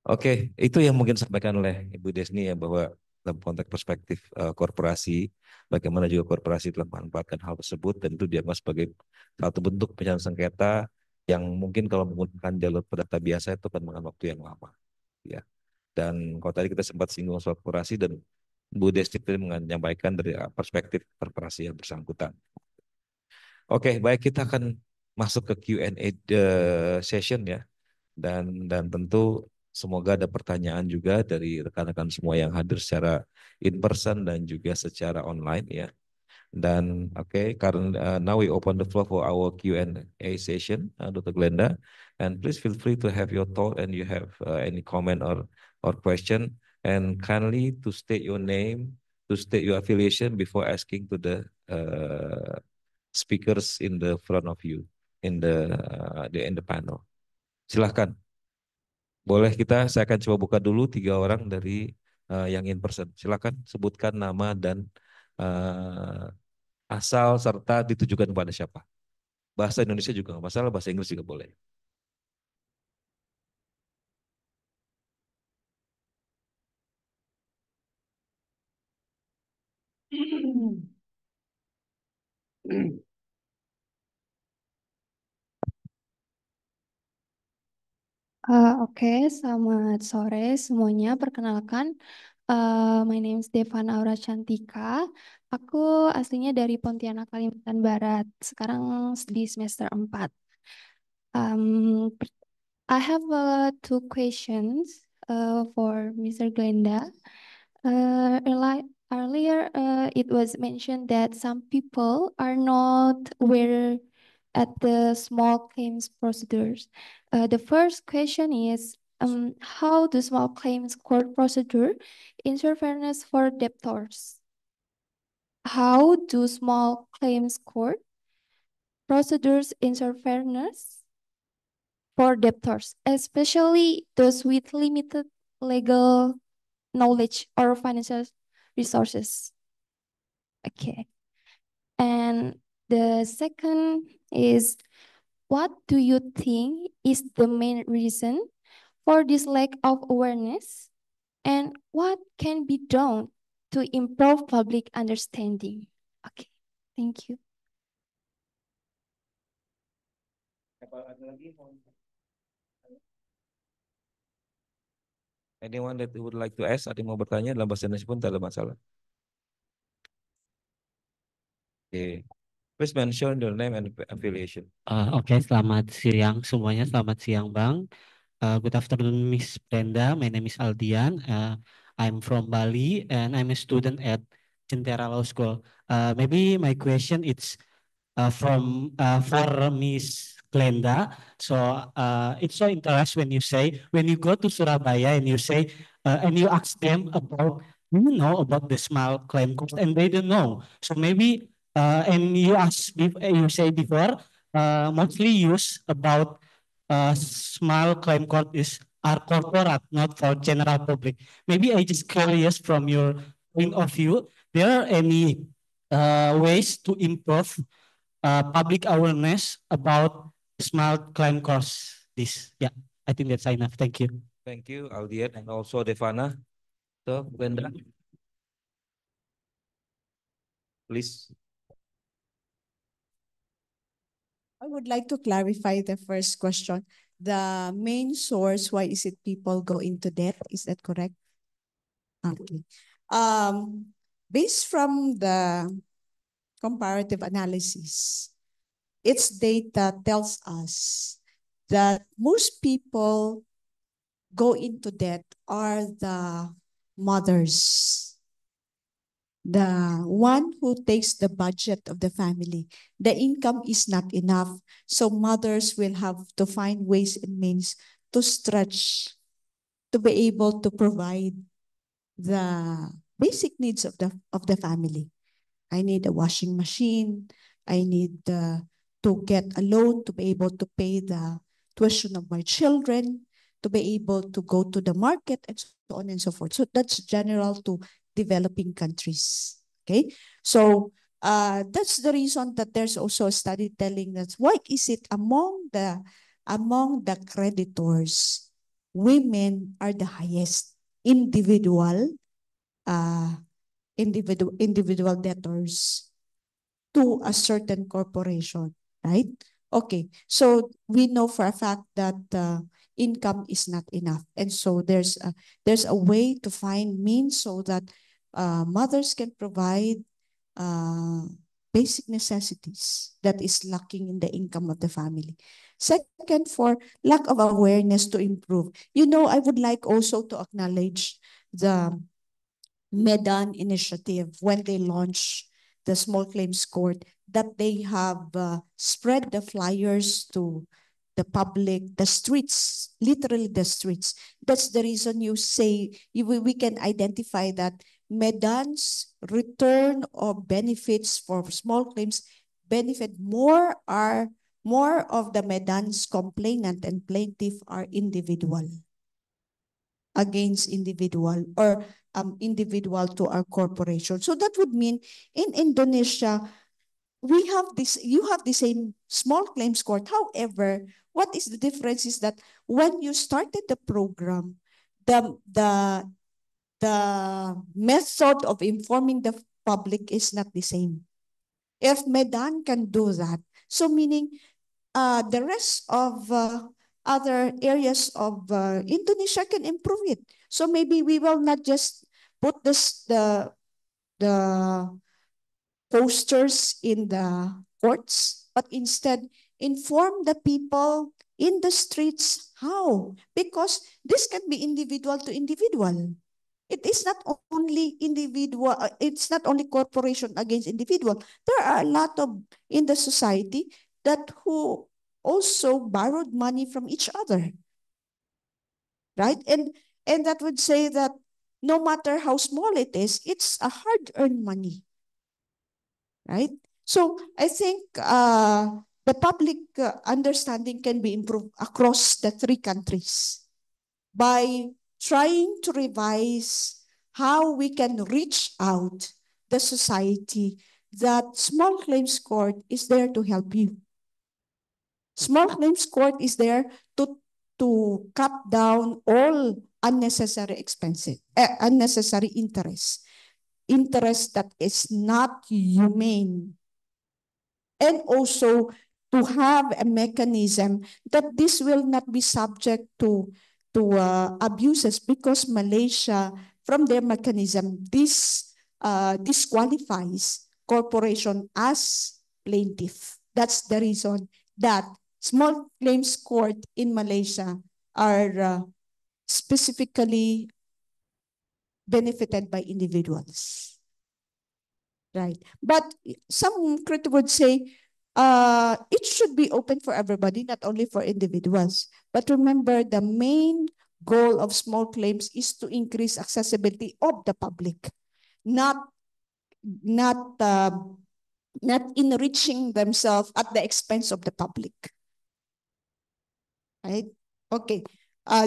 Speaker 1: Oke, itu yang mungkin disampaikan oleh Ibu Desni ya, bahwa dalam konteks perspektif korporasi, bagaimana juga korporasi telah memanfaatkan hal tersebut, dan itu dianggap sebagai satu bentuk penyelesaian sengketa yang mungkin kalau menggunakan jalur perdata biasa itu akan memakan waktu yang lama. Ya. Dan kalau tadi kita sempat singgung soal korporasi, dan Bu Desni tadi menyampaikan dari perspektif korporasi yang bersangkutan. Oke, baik, kita akan masuk ke Q&A session ya. Dan tentu semoga ada pertanyaan juga dari rekan-rekan semua yang hadir secara in person dan juga secara online ya. Dan karena now we open the floor for our Q&A session, Dr. Glenda, and please feel free to have your thought and you have any comment or question, and kindly to state your name, to state your affiliation before asking to the speakers in the front of you in the panel. Silahkan. Boleh saya akan coba buka dulu 3 orang dari yang in person. Silakan sebutkan nama dan asal serta ditujukan kepada siapa. Bahasa Indonesia juga nggak masalah, bahasa Inggris juga boleh.
Speaker 6: Oke, selamat sore semuanya. Perkenalkan, my name is Devana Aura Cantika. Aku aslinya dari Pontianak, Kalimantan Barat. Sekarang di semester 4. I have 2 questions for Mr. Glenda. Earlier, it was mentioned that some people are not aware at the small claims procedures. The first question is, how do small claims court procedure ensure fairness for debtors? How do small claims court procedures ensure fairness for debtors, especially those with limited legal knowledge or financial resources? Okay. And the second is, what do you think is the main reason for this lack of awareness, and what can be done to improve public understanding? Okay, thank you.
Speaker 1: Anyone that would like to ask, ada yang mau bertanya dalam bahasa Indonesia pun tidak ada masalah. Okay. Please mention your name and affiliation.
Speaker 7: Oke, selamat siang semuanya. Selamat siang, Bang. Good afternoon, Miss Brenda. My name is Aldian. I'm from Bali and I'm a student at Jentera Law School. Maybe my question is for Miss Glenda. So it's so interesting when you say, when you go to Surabaya and you say, and you ask them about, you know about the small claim court, and they don't know. So maybe, and you you say before, mostly use about small claim court are corporate, not for general public. Maybe I just curious from your point of view, there are any ways to improve public awareness about small claim course I think that's enough. Thank you.
Speaker 1: Thank you, Aldian, and also Devana. So, Glenda, please.
Speaker 3: I would like to clarify the first question. The main source, why is it people go into debt? Is that correct? Okay. Based from the comparative analysis, its data tells us that most people go into debt are the mothers, the one who takes the budget of the family. The income is not enough, so mothers will have to find ways and means to stretch to be able to provide the basic needs of the family. I need a washing machine. I need to to get a loan, to be able to pay the tuition of my children, to be able to go to the market, and so on and so forth. So that's general to developing countries. Okay, so that's the reason that there's also a study telling that why is it among the creditors, women are the highest individual debtors to a certain corporation, right? Okay, so we know for a fact that income is not enough, and so there's a way to find means so that mothers can provide basic necessities that is lacking in the income of the family. Second, for lack of awareness to improve. You know, I would like also to acknowledge the Medan initiative when they launched the small claims court, that they have spread the flyers to the public, the streets, literally the streets. That's the reason you say we can identify that Medan's return or benefits for small claims benefit more of the Medan's complainant and plaintiff are individual against individual, or individual to our corporation. So that would mean in Indonesia, we have this, you have the same small claims court. However, what is the difference is that when you started the program, the method of informing the public is not the same. If Medan can do that, so meaning the rest of other areas of Indonesia can improve it. So maybe we will not just put the posters in the courts, but instead inform the people in the streets. How? Because this can be individual to individual. It is not only individual, it's not only corporation against individual. There are a lot of in the society that who also borrowed money from each other. Right? And that would say that no matter how small it is, it's a hard-earned money. Right? So I think the public understanding can be improved across the 3 countries by trying to revise how we can reach out the society that small claims court is there to help you. Small claims court is there to cut down all unnecessary expenses, unnecessary interest that is not humane. And also to have a mechanism that this will not be subject to abuses, because Malaysia, from their mechanism, this disqualifies corporation as plaintiff. That's the reason that small claims court in Malaysia are specifically benefited by individuals. Right. But some critics would say it should be open for everybody, not only for individuals. But remember, the main goal of small claims is to increase accessibility of the public, not enriching themselves at the expense of the public. Right? Okay.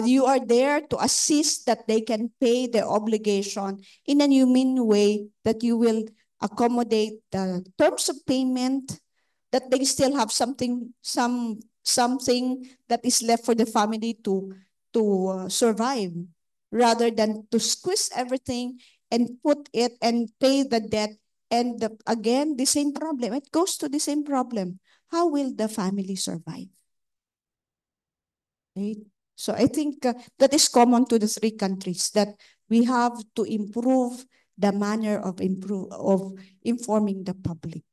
Speaker 3: You are there to assist that they can pay their obligation in a humane way, that you will accommodate the terms of payment, that they still have something that is left for the family to survive, rather than to squeeze everything and put it and pay the debt. And again, the same problem. It goes to the same problem. How will the family survive? Right? So I think that is common to the 3 countries, that we have to improve the manner of informing the public.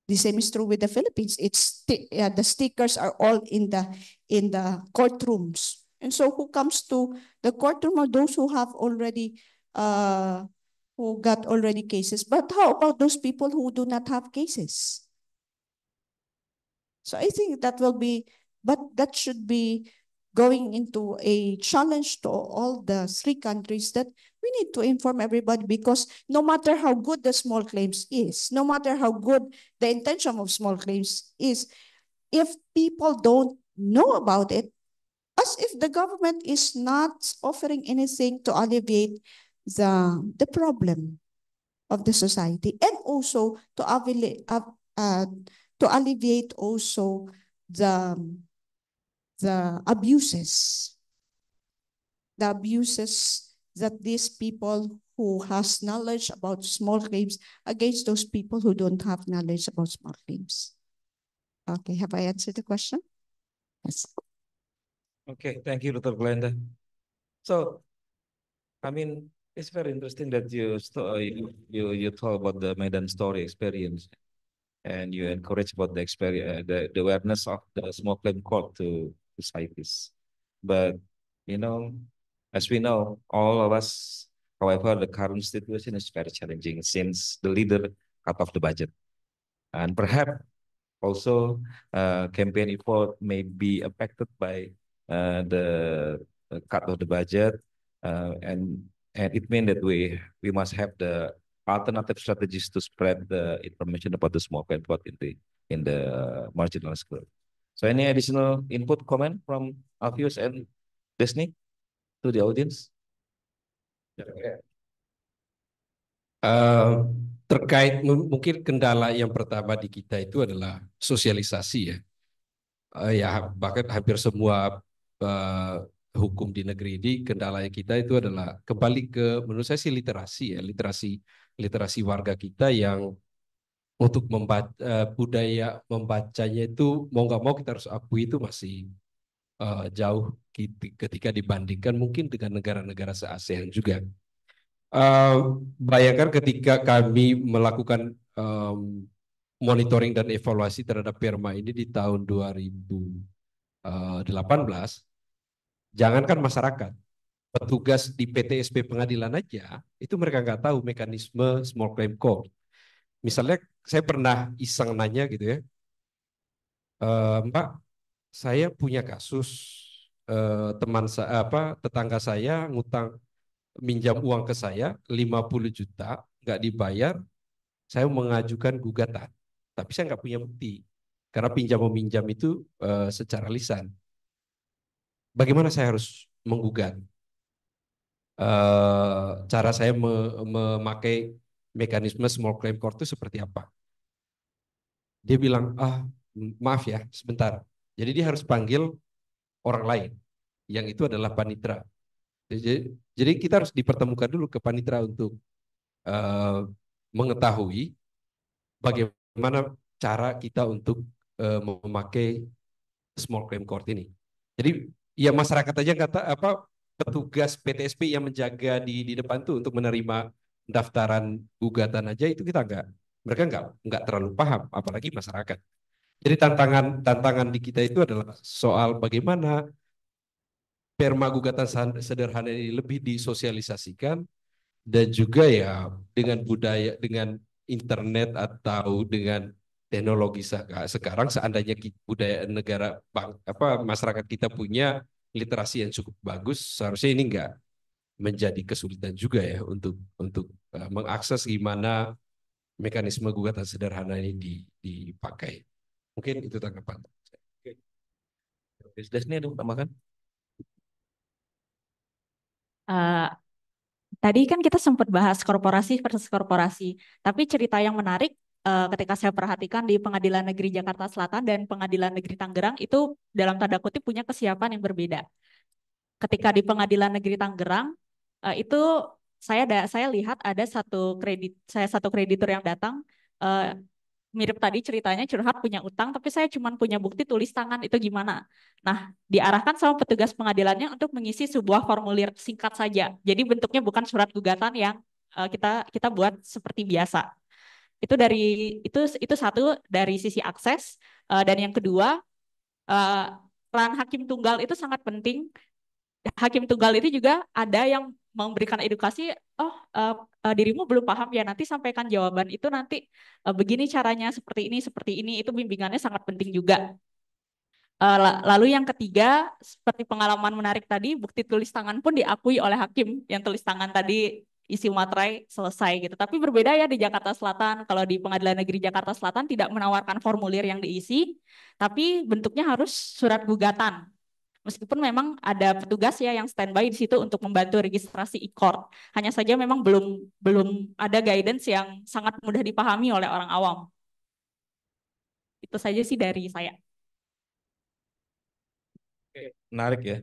Speaker 3: The same is true with the Philippines. It's the stickers are all in the courtrooms, and so who comes to the courtroom are those who have already who got already cases. But how about those people who do not have cases? So I think that will be, but that should be going into a challenge to all the three countries that we need to inform everybody, because no matter how good the small claims is, no matter how good the intention of small claims is, if people don't know about it, as if the government is not offering anything to alleviate the problem of the society, and also to alleviate also the abuses that these people who has knowledge about small claims against those people who don't have knowledge about small claims. Okay, have I answered the question? Yes.
Speaker 1: Okay, thank you, Dr. Glenda. So, I mean, it's very interesting that you talk about the Medan story experience, and you encourage about the experience, the awareness of the small claim court to societies. But you know, as we know, all of us, however, the current situation is very challenging since the leader cut off the budget, and perhaps also campaign effort may be affected by the cut of the budget, and it means that we must have the alternative strategies to spread the information about the small claim court in the marginal school. So, any additional input, comment from Alfius and Desni to the audience?
Speaker 4: Terkait mungkin kendala yang pertama di kita itu adalah sosialisasi ya. Ya bahkan hampir semua hukum di negeri ini kendala kita itu adalah kembali ke, menurut saya sih, literasi ya, literasi warga kita yang untuk budaya membacanya itu mau nggak mau kita harus akui itu masih jauh ketika dibandingkan mungkin dengan negara-negara se-ASEAN juga. Bayangkan ketika kami melakukan monitoring dan evaluasi terhadap PERMA ini di tahun 2018, jangankan masyarakat, petugas di PTSP pengadilan aja, itu mereka nggak tahu mekanisme small claim court. Misalnya saya pernah iseng nanya gitu ya, Mbak, saya punya kasus tetangga saya ngutang, minjam uang ke saya 50 juta, nggak dibayar, saya mengajukan gugatan. Tapi saya nggak punya bukti, karena pinjam-meminjam itu secara lisan. Bagaimana saya harus menggugat? Cara saya memakai mekanisme small claim court itu seperti apa? Dia bilang, maaf ya, sebentar. Jadi dia harus panggil orang lain, yang itu adalah panitra. Jadi kita harus dipertemukan dulu ke panitra untuk mengetahui bagaimana cara kita untuk memakai small claim court ini. Jadi ya masyarakat aja kata petugas PTSP yang menjaga di depan tuh untuk menerima daftaran gugatan aja itu mereka nggak terlalu paham, apalagi masyarakat. Jadi tantangan di kita itu adalah soal bagaimana PERMA gugatan sederhana ini lebih disosialisasikan, dan juga ya dengan budaya, dengan internet atau dengan teknologi sekarang, seandainya budaya negara masyarakat kita punya literasi yang cukup bagus, seharusnya ini nggak menjadi kesulitan juga ya untuk mengakses gimana mekanisme gugatan sederhana ini dipakai. Mungkin itu tanggapan.
Speaker 1: Oke. Desni ada tambahkan?
Speaker 5: Tadi kan kita sempat bahas korporasi versus korporasi, tapi cerita yang menarik ketika saya perhatikan di Pengadilan Negeri Jakarta Selatan dan Pengadilan Negeri Tangerang itu dalam tanda kutip punya kesiapan yang berbeda. Ketika di Pengadilan Negeri Tangerang itu saya lihat ada satu kreditur yang datang, mirip tadi ceritanya, curhat punya utang, tapi saya cuma punya bukti tulis tangan, itu gimana? Nah, diarahkan sama petugas pengadilannya untuk mengisi sebuah formulir singkat saja. Jadi bentuknya bukan surat gugatan yang kita buat seperti biasa. Itu satu dari sisi akses, dan yang kedua, peran hakim tunggal itu sangat penting. Hakim tunggal itu juga ada yang memberikan edukasi, dirimu belum paham ya, nanti sampaikan jawaban itu nanti begini caranya, seperti ini, itu bimbingannya sangat penting juga. Lalu yang ketiga, seperti pengalaman menarik tadi, bukti tulis tangan pun diakui oleh hakim yang tulis tangan tadi isi materai selesai gitu. Tapi berbeda ya di Jakarta Selatan. Kalau di Pengadilan Negeri Jakarta Selatan tidak menawarkan formulir yang diisi, tapi bentuknya harus surat gugatan. Meskipun memang ada petugas ya yang standby di situ untuk membantu registrasi e-court. Hanya saja memang belum ada guidance yang sangat mudah dipahami oleh orang awam. Itu saja sih dari saya.
Speaker 1: Menarik ya,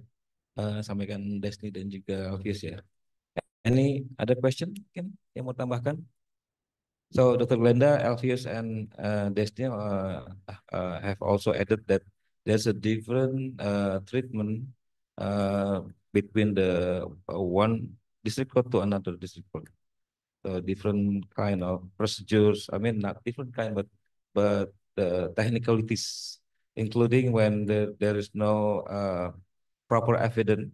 Speaker 1: sampaikan Desni dan juga Alfius ya. Any other question mungkin yang mau tambahkan? So Dr. Glenda, Alfius, and Desni have also added that there's a different treatment between the one district court to another district court. So different kind of procedures. I mean, not different kind, but the technicalities, including when there is no proper evidence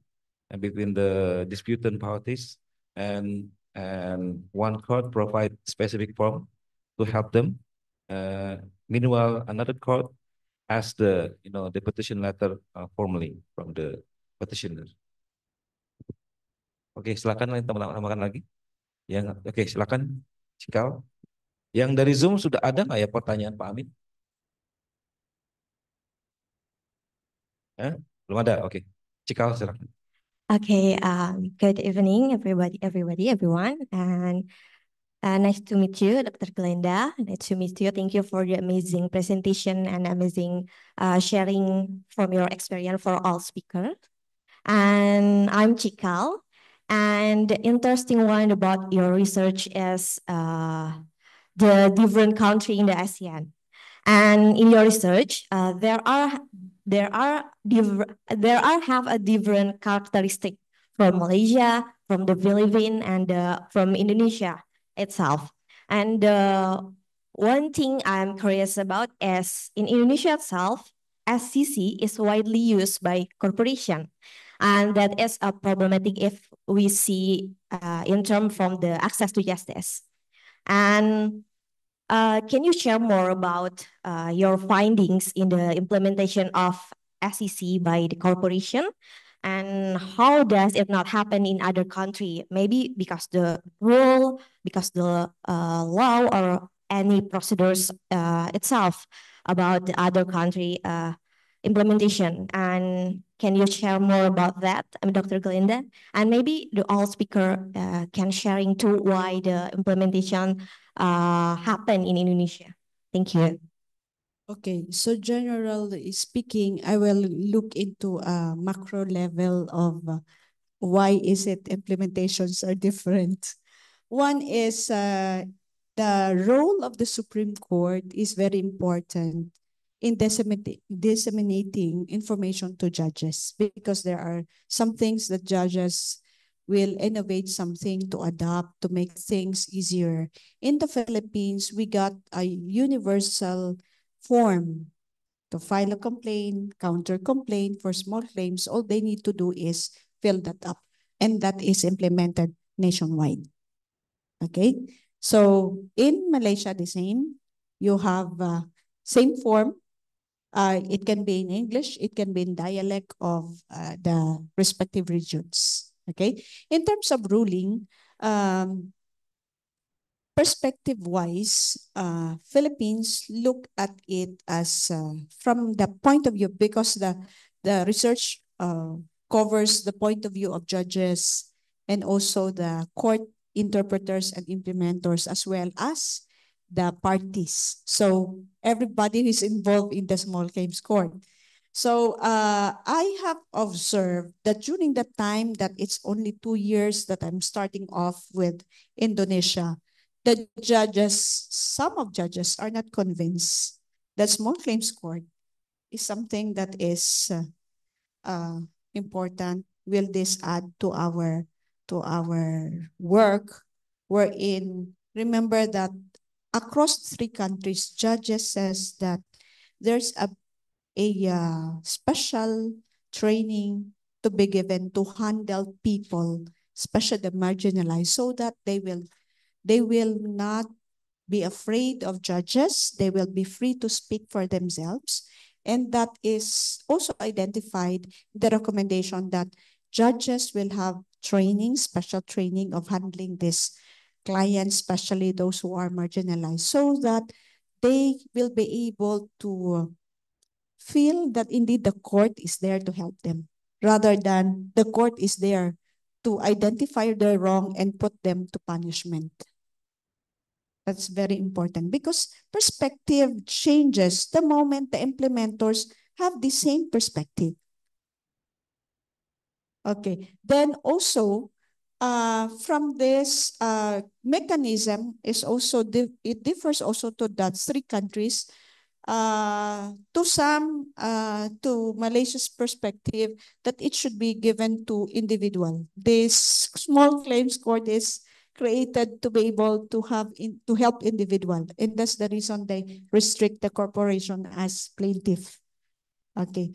Speaker 1: between the disputant parties, and one court provide specific form to help them. Meanwhile, another court asks the petition letter formally from the petitioner. Oke, silakan tambahkan lagi. Oke, silakan Cikal. Yang dari Zoom sudah ada nggak ya pertanyaan Pak Amin? Belum ada. Oke. Cikal, silakan.
Speaker 8: Okay, good evening, everybody, everyone, and nice to meet you, Dr. Glenda. Nice to meet you. Thank you for the amazing presentation and amazing sharing from your experience for all speakers. And I'm Cikal, and the interesting one about your research is the different country in the ASEAN. And in your research, there are have a different characteristic from Malaysia, from the Philippines, and from Indonesia itself. And one thing I'm curious about is in Indonesia itself, SCC is widely used by corporation, and that is a problematic if we see in terms from the access to justice. And can you share more about your findings in the implementation of SEC by the corporation? And how does it not happen in other country? Maybe because the rule, because the law, or any procedures itself about the other country implementation. And can you share more about that, Dr. Glenda? And maybe the all speaker can sharing too why the implementation happen in Indonesia. Thank you.
Speaker 3: Okay, so generally speaking, I will look into a macro level of why is it implementations are different. One is the role of the Supreme Court is very important in disseminating information to judges, because there are some things that judges will innovate something to adapt to make things easier. In the Philippines, we got a universal form to file a complaint, counter complaint for small claims. All they need to do is fill that up, and that is implemented nationwide. Okay, so in Malaysia, the same. You have same form. It can be in English, it can be in dialect of the respective regions. Okay, in terms of ruling, perspective-wise, Philippines look at it as from the point of view, because the research covers the point of view of judges and also the court interpreters and implementers, as well as the parties. So everybody who is involved in the small claims court. So I have observed that during the time that it's only 2 years that I'm starting off with Indonesia, the judges, some of judges are not convinced that small claims court is something that is important. Will this add to our work? Wherein, remember that across 3 countries, judges says that there's a special training to be given to handle people, especially the marginalized, so that they will not be afraid of judges. They will be free to speak for themselves. And that is also identified in the recommendation that judges will have training, special training of handling this clients, especially those who are marginalized, so that they will be able to feel that indeed the court is there to help them, rather than the court is there to identify their wrong and put them to punishment. That's very important because perspective changes the moment the implementers have the same perspective. Okay, then also from this mechanism is also, it differs also to the 3 countries. To some, to Malaysia's perspective, that it should be given to individual. This small claims court is created to be able to have to help individual, and that's the reason they restrict the corporation as plaintiff. Okay.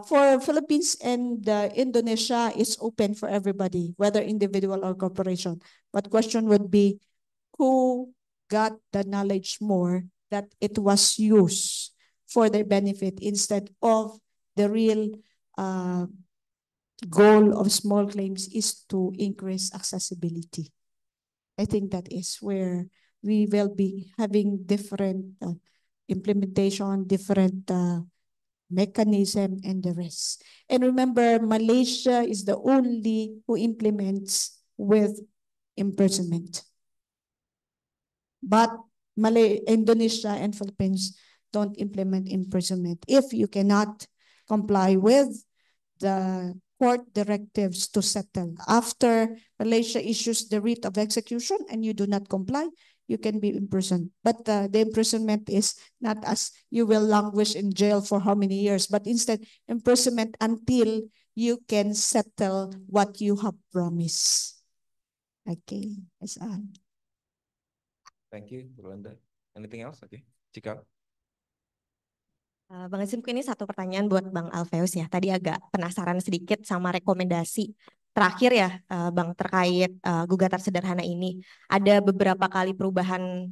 Speaker 3: For Philippines and Indonesia, it's open for everybody, whether individual or corporation. But question would be, who got the knowledge more that it was used for their benefit instead of the real goal of small claims is to increase accessibility. I think that is where we will be having different implementation, different mechanism, and the rest. And remember, Malaysia is the only who implements with imprisonment. But Indonesia and Philippines don't implement imprisonment. If you cannot comply with the court directives to settle, after Malaysia issues the writ of execution and you do not comply, you can be imprisoned. But the imprisonment is not as you will languish in jail for how many years, but instead imprisonment until you can settle what you have promised. Okay, that's all.
Speaker 1: Thank you, Rolanda. Anything else? Okay, Cika.
Speaker 8: Bang Azim, ini satu pertanyaan buat Bang Alfeus ya. Tadi agak penasaran sedikit sama rekomendasi terakhir ya, Bang, terkait gugatan sederhana ini. Ada beberapa kali perubahan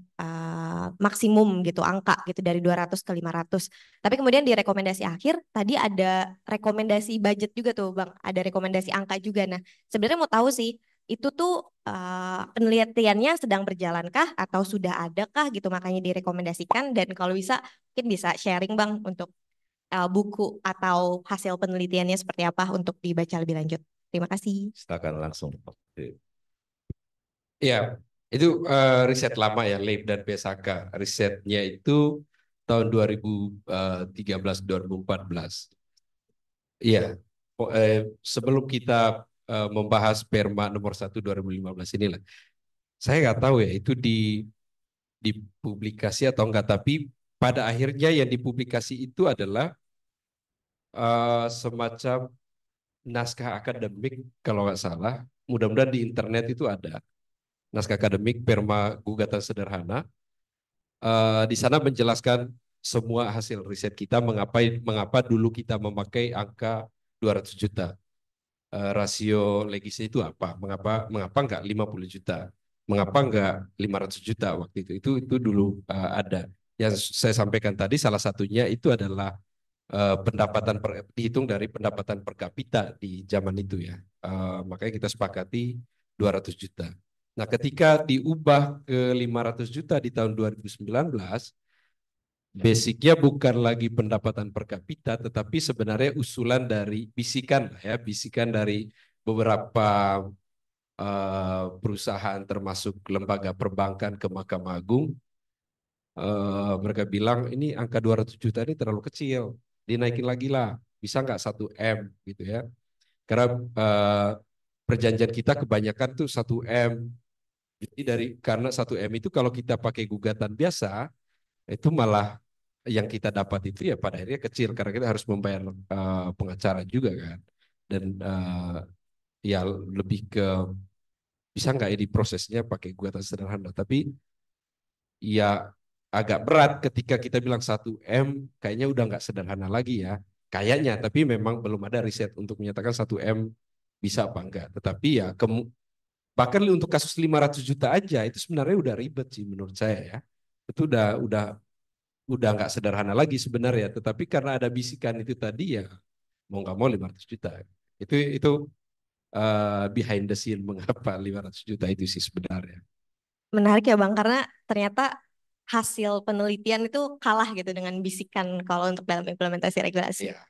Speaker 8: maksimum gitu, angka gitu dari 200 ke 500. Tapi kemudian di rekomendasi akhir tadi ada rekomendasi budget juga tuh, Bang. Ada rekomendasi angka juga. Nah, sebenarnya mau tahu sih, itu tuh penelitiannya sedang berjalankah atau sudah adakah gitu, makanya direkomendasikan, dan kalau bisa mungkin bisa sharing Bang untuk buku atau hasil penelitiannya seperti apa untuk dibaca lebih lanjut. Terima kasih.
Speaker 1: Silakan langsung.
Speaker 4: Ya, itu riset lama ya, Leib dan Besaka. Risetnya itu tahun 2013-2014. Iya, sebelum kita membahas Perma nomor 1 2015 inilah. Saya nggak tahu ya itu dipublikasi atau enggak, tapi pada akhirnya yang dipublikasi itu adalah semacam naskah akademik kalau nggak salah. Mudah-mudahan di internet itu ada naskah akademik Perma Gugatan Sederhana. Di sana menjelaskan semua hasil riset kita, mengapa dulu kita memakai angka 200 juta. Rasio legisnya itu apa? Mengapa enggak 50 juta? Mengapa enggak 500 juta waktu itu? Itu dulu ada. Yang saya sampaikan tadi salah satunya itu adalah dihitung dari pendapatan per kapita di zaman itu ya. Makanya kita sepakati 200 juta. Nah, ketika diubah ke 500 juta di tahun 2019, basicnya bukan lagi pendapatan per kapita, tetapi sebenarnya usulan dari bisikan dari beberapa perusahaan termasuk lembaga perbankan ke Mahkamah Agung. Mereka bilang ini angka 200 juta ini terlalu kecil, dinaikin lagi lah, bisa nggak 1 M gitu ya. Karena perjanjian kita kebanyakan tuh 1 M. Jadi karena 1 M itu kalau kita pakai gugatan biasa, itu malah yang kita dapat itu ya pada akhirnya kecil karena kita harus membayar pengacara juga kan, dan ya lebih ke bisa nggak ini prosesnya pakai gugatan sederhana, tapi ya agak berat ketika kita bilang 1 M kayaknya udah nggak sederhana lagi ya kayaknya, tapi memang belum ada riset untuk menyatakan 1 M bisa apa enggak. Tetapi ya bahkan untuk kasus 500 juta aja itu sebenarnya udah ribet sih menurut saya ya, itu udah udah nggak sederhana lagi sebenarnya, tetapi karena ada bisikan itu tadi ya mau nggak mau 500 juta. Itu behind the scene mengapa 500 juta itu sih sebenarnya.
Speaker 8: Menarik ya Bang, karena ternyata hasil penelitian itu kalah gitu dengan bisikan kalau untuk dalam implementasi regulasi.
Speaker 4: Iya.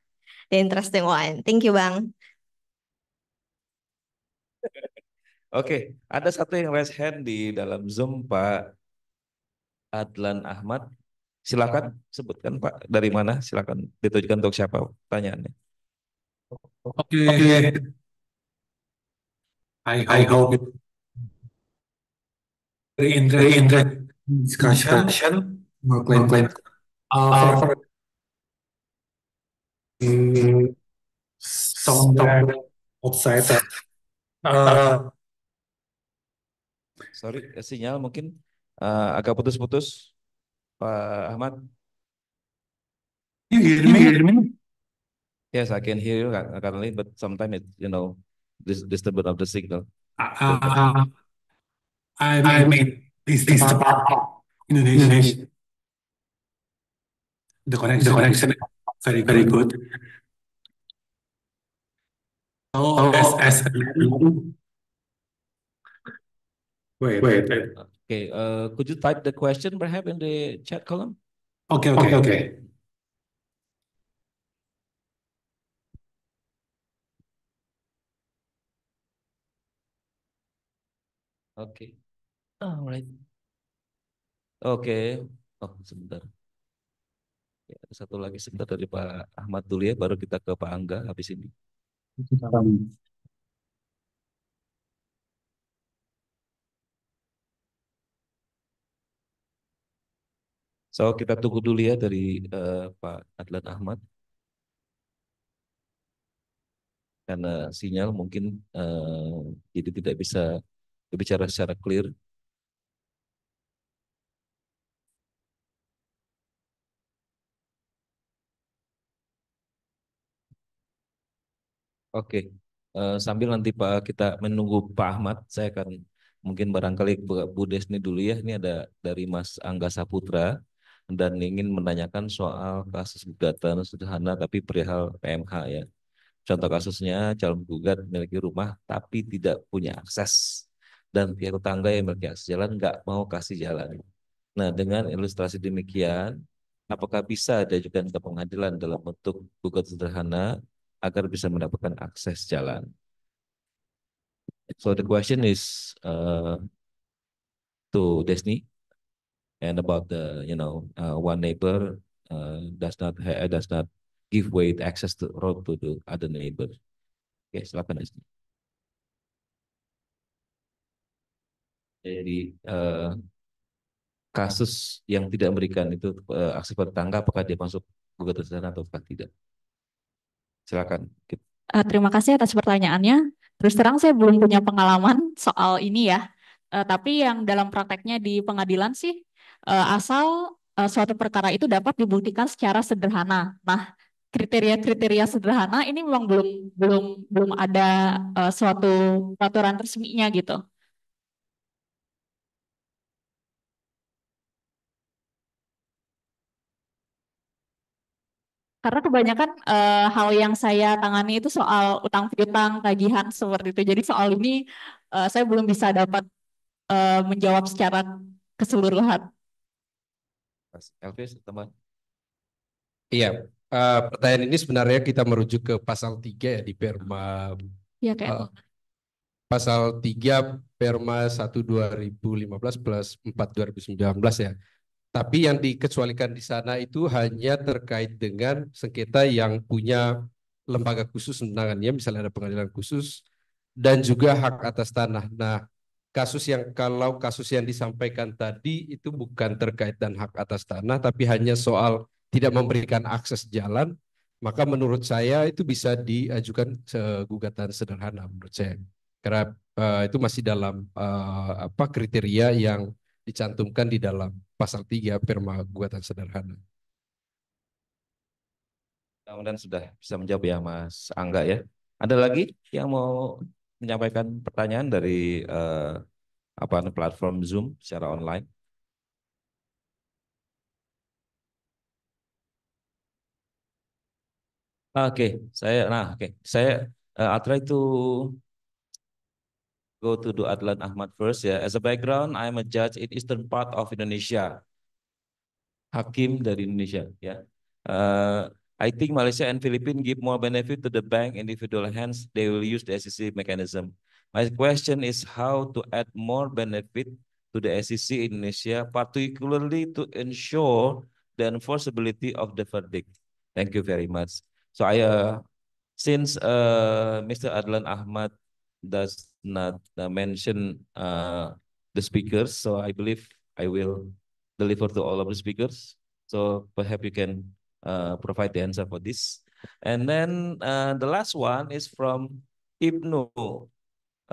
Speaker 8: The interesting one. Thank you Bang.
Speaker 1: Oke, ada satu yang raise hand di dalam Zoom, Pak Adlan Ahmad. Silakan sebutkan Pak dari mana, silakan ditujukan untuk siapa pertanyaannya.
Speaker 9: Okay. I hope it's very interesting discussion. More claim. For somewhere outside.
Speaker 1: Sorry, sinyal mungkin agak putus-putus, Pak Ahmad.
Speaker 9: You hear me?
Speaker 1: Yes, I can hear you currently, but sometimes it, this disturbance of the signal.
Speaker 9: I mean, this part of Indonesia. The connection is very good. So as wait.
Speaker 1: Okay, could you type the question perhaps in the chat column?
Speaker 9: Okay.
Speaker 1: Okay. Alright. Oke. Oh, sebentar. Ya, ada satu lagi sebentar dari Pak Ahmad dulu ya, baru kita ke Pak Angga habis ini. So, kita tunggu dulu ya dari Pak Adlan Ahmad. Karena sinyal mungkin jadi tidak bisa berbicara secara clear. Oke, sambil nanti kita menunggu Pak Ahmad, saya akan mungkin barangkali Bu Desni dulu ya. Ini ada dari Mas Angga Saputra dan ingin menanyakan soal kasus gugatan sederhana tapi perihal PMH ya. Contoh kasusnya calon gugat memiliki rumah tapi tidak punya akses dan pihak tetangga yang memiliki akses jalan nggak mau kasih jalan. Nah, dengan ilustrasi demikian, apakah bisa diajukan ke pengadilan dalam bentuk gugatan sederhana agar bisa mendapatkan akses jalan? So the question is to Desni and about the one neighbor does not give way access to road to the other neighbor. Oke, silakan Desni. Jadi kasus yang tidak memberikan itu akses pada tetangga, apakah dia masuk gugatan sederhana atau tidak? Silakan.
Speaker 5: Terima kasih atas pertanyaannya. Terus terang saya belum punya pengalaman soal ini ya. Tapi yang dalam prakteknya di pengadilan sih asal suatu perkara itu dapat dibuktikan secara sederhana. Nah, kriteria-kriteria sederhana ini memang belum ada suatu peraturan resminya gitu. Karena kebanyakan hal yang saya tangani itu soal utang piutang, tagihan seperti itu. Jadi soal ini saya belum bisa dapat menjawab secara keseluruhan.
Speaker 1: Elvis, teman.
Speaker 4: Iya, pertanyaan ini sebenarnya kita merujuk ke pasal 3 ya di Perma.
Speaker 5: Ya, kayak
Speaker 4: pasal 3 Perma 1 2015 plus 4 2019 ya. Tapi yang dikecualikan di sana itu hanya terkait dengan sengketa yang punya lembaga khusus menangannya, misalnya ada pengadilan khusus dan juga hak atas tanah. Nah, kalau kasus yang disampaikan tadi itu bukan terkait dan hak atas tanah, tapi hanya soal tidak memberikan akses jalan, maka menurut saya itu bisa diajukan gugatan sederhana menurut saya. Karena itu masih dalam kriteria yang dicantumkan di dalam pasal 3 Perma gugatan sederhana.
Speaker 1: Mudah-mudahan sudah bisa menjawab ya Mas Angga ya. Ada lagi yang mau menyampaikan pertanyaan dari platform Zoom secara online? I'll try to go to the Adlan Ahmad first. Yeah, as a background, I'm a judge in eastern part of Indonesia. Hakim dari Indonesia. Ya, I think Malaysia and Philippines give more benefit to the bank individual, hence they will use the SEC mechanism. My question is how to add more benefit to the SEC in Indonesia, particularly to ensure the enforceability of the verdict. Thank you very much. So since Mr. Adlan Ahmad does not mention the speakers, so I believe I will deliver to all of the speakers. So perhaps you can provide the answer for this. And then the last one is from Ibnu.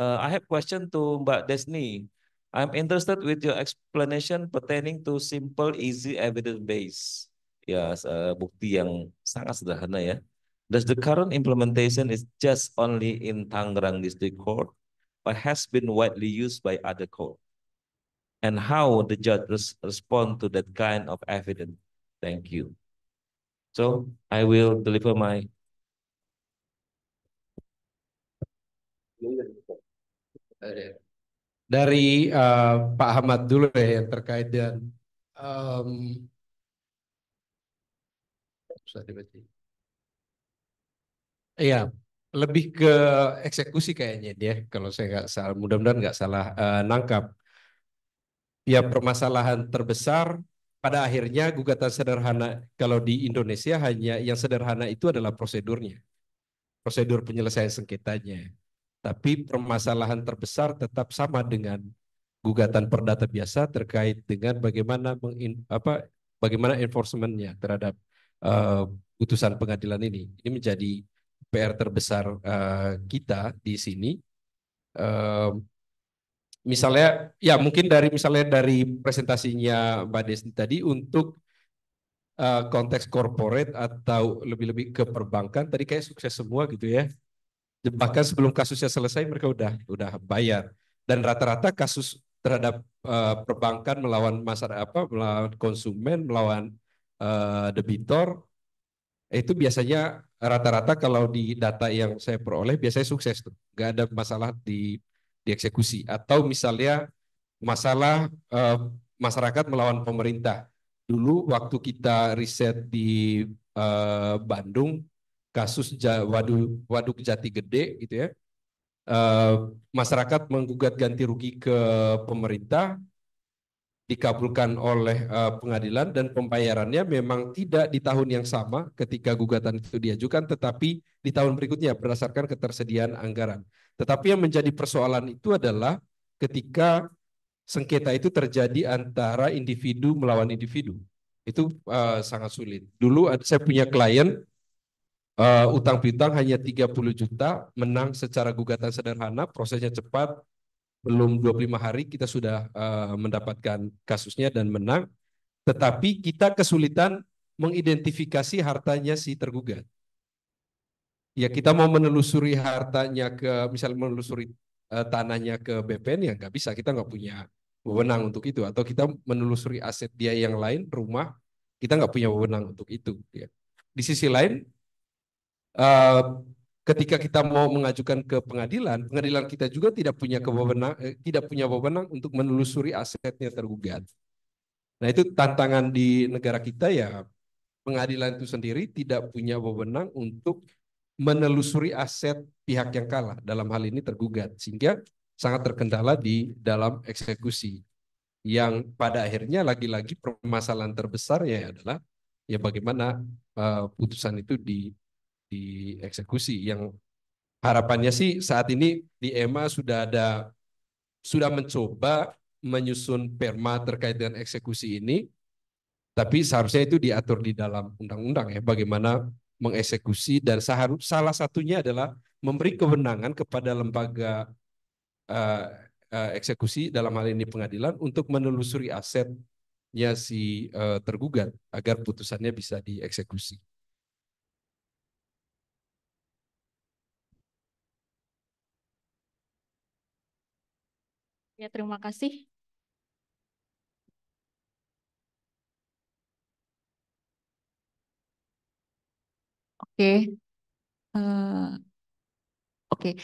Speaker 1: I have question to Mbak Desni. I'm interested with your explanation pertaining to simple, easy evidence base. Ya, bukti yang sangat sederhana ya. Does the current implementation is just only in Tangerang District Court, or has been widely used by other court? And how the judge respond to that kind of evidence? Thank you. So I will deliver my.
Speaker 4: Dari Pak Ahmad dulu ya yang terkait dengan iya, lebih ke eksekusi kayaknya dia. Kalau saya nggak salah, mudah-mudahan nggak salah nangkap. Ya permasalahan terbesar pada akhirnya gugatan sederhana kalau di Indonesia hanya yang sederhana itu adalah prosedurnya, prosedur penyelesaian sengketanya. Tapi permasalahan terbesar tetap sama dengan gugatan perdata biasa terkait dengan bagaimana enforcementnya terhadap putusan pengadilan ini. Ini menjadi PR terbesar kita di sini. Misalnya, ya mungkin misalnya dari presentasinya Mbak Desni tadi untuk konteks corporate atau lebih-lebih ke perbankan tadi kayak sukses semua gitu ya. Bahkan sebelum kasusnya selesai mereka udah bayar, dan rata-rata kasus terhadap perbankan melawan melawan konsumen, melawan debitor itu biasanya rata-rata kalau di data yang saya peroleh biasanya sukses tuh, nggak ada masalah di eksekusi. Atau misalnya masalah masyarakat melawan pemerintah. Dulu waktu kita riset di Bandung, kasus Waduk Jati Gede gitu ya, masyarakat menggugat ganti rugi ke pemerintah, dikabulkan oleh pengadilan dan pembayarannya memang tidak di tahun yang sama ketika gugatan itu diajukan, tetapi di tahun berikutnya berdasarkan ketersediaan anggaran. Tetapi yang menjadi persoalan itu adalah ketika sengketa itu terjadi antara individu melawan individu. Itu sangat sulit. Dulu saya punya klien utang piutang hanya 30 juta, menang secara gugatan sederhana, prosesnya cepat, belum 25 hari kita sudah mendapatkan kasusnya dan menang, tetapi kita kesulitan mengidentifikasi hartanya si tergugat. Ya kita mau menelusuri hartanya misalnya menelusuri tanahnya ke BPN ya nggak bisa, kita nggak punya wewenang untuk itu. Atau kita menelusuri aset dia yang lain, rumah, kita nggak punya wewenang untuk itu. Ya. Di sisi lain, ketika kita mau mengajukan ke pengadilan, pengadilan kita juga tidak punya wewenang untuk menelusuri asetnya tergugat. Nah itu tantangan di negara kita ya, pengadilan itu sendiri tidak punya wewenang untuk menelusuri aset pihak yang kalah, dalam hal ini tergugat, sehingga sangat terkendala di dalam eksekusi. Yang pada akhirnya lagi-lagi permasalahan terbesarnya adalah ya bagaimana putusan itu dieksekusi. Yang harapannya sih saat ini di EMA sudah mencoba menyusun perma terkait dengan eksekusi ini, tapi seharusnya itu diatur di dalam undang-undang ya, bagaimana mengeksekusi, dan salah satunya adalah memberi kewenangan kepada lembaga eksekusi, dalam hal ini pengadilan, untuk menelusuri asetnya si tergugat agar putusannya bisa dieksekusi.
Speaker 5: Ya, terima kasih. Oke, Eh, Oke,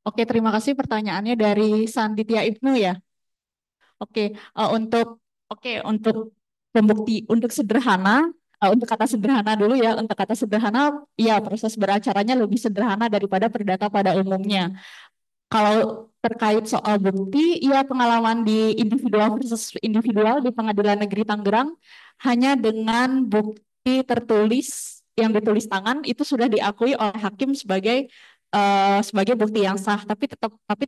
Speaker 5: Oke, terima kasih pertanyaannya dari Sanditya Ibnu ya. Oke, untuk untuk sederhana, untuk kata sederhana dulu ya. Untuk kata sederhana, ya proses beracaranya lebih sederhana daripada perdata pada umumnya. Kalau terkait soal bukti, ya pengalaman di individual versus individual di Pengadilan Negeri Tangerang hanya dengan bukti tertulis yang ditulis tangan itu sudah diakui oleh hakim sebagai bukti yang sah. Tapi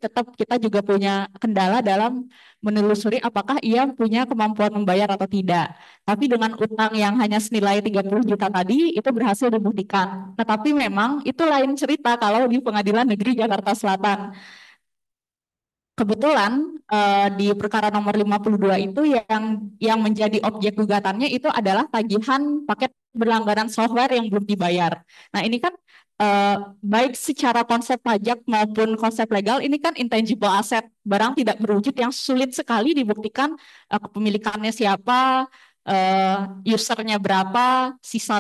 Speaker 5: tetap kita juga punya kendala dalam menelusuri apakah ia punya kemampuan membayar atau tidak. Tapi dengan utang yang hanya senilai 30 juta tadi itu berhasil dibuktikan. Tetapi memang itu lain cerita kalau di Pengadilan Negeri Jakarta Selatan. Kebetulan di perkara nomor 52 itu yang menjadi objek gugatannya itu adalah tagihan paket berlangganan software yang belum dibayar. Nah, ini kan baik secara konsep pajak maupun konsep legal ini kan intangible asset, barang tidak berwujud yang sulit sekali dibuktikan kepemilikannya siapa, usernya berapa, sisa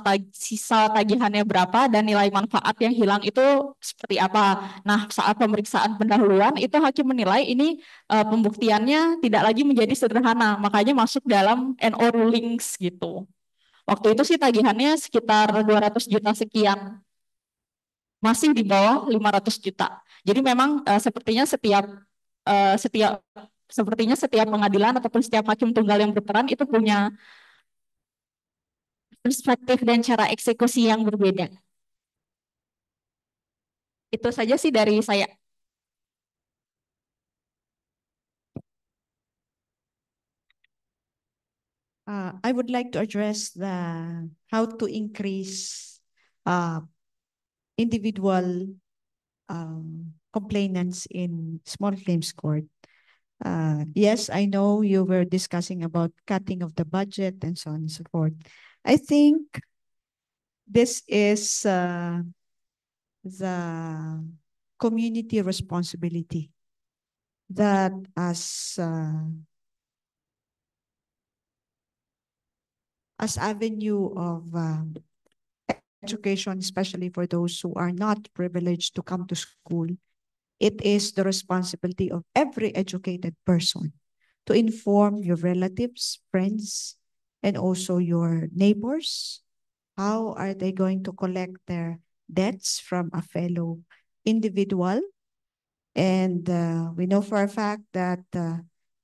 Speaker 5: tagihannya berapa, dan nilai manfaat yang hilang itu seperti apa. Nah, saat pemeriksaan pendahuluan itu hakim menilai ini pembuktiannya tidak lagi menjadi sederhana, makanya masuk dalam NO rulings gitu. Waktu itu sih tagihannya sekitar 200 juta sekian, masih di bawah 500 juta. Jadi memang eh, setiap sepertinya setiap pengadilan ataupun setiap hakim tunggal yang berperan itu punya perspektif dan cara eksekusi yang berbeda. Itu saja sih dari saya.
Speaker 3: I would like to address the how to increase individual complainants in small claims court. Yes, I know you were discussing about cutting of the budget and so on and so forth. I think this is the community responsibility that as avenue of education, especially for those who are not privileged to come to school, it is the responsibility of every educated person to inform your relatives, friends, and also your neighbors. How are they going to collect their debts from a fellow individual? And we know for a fact that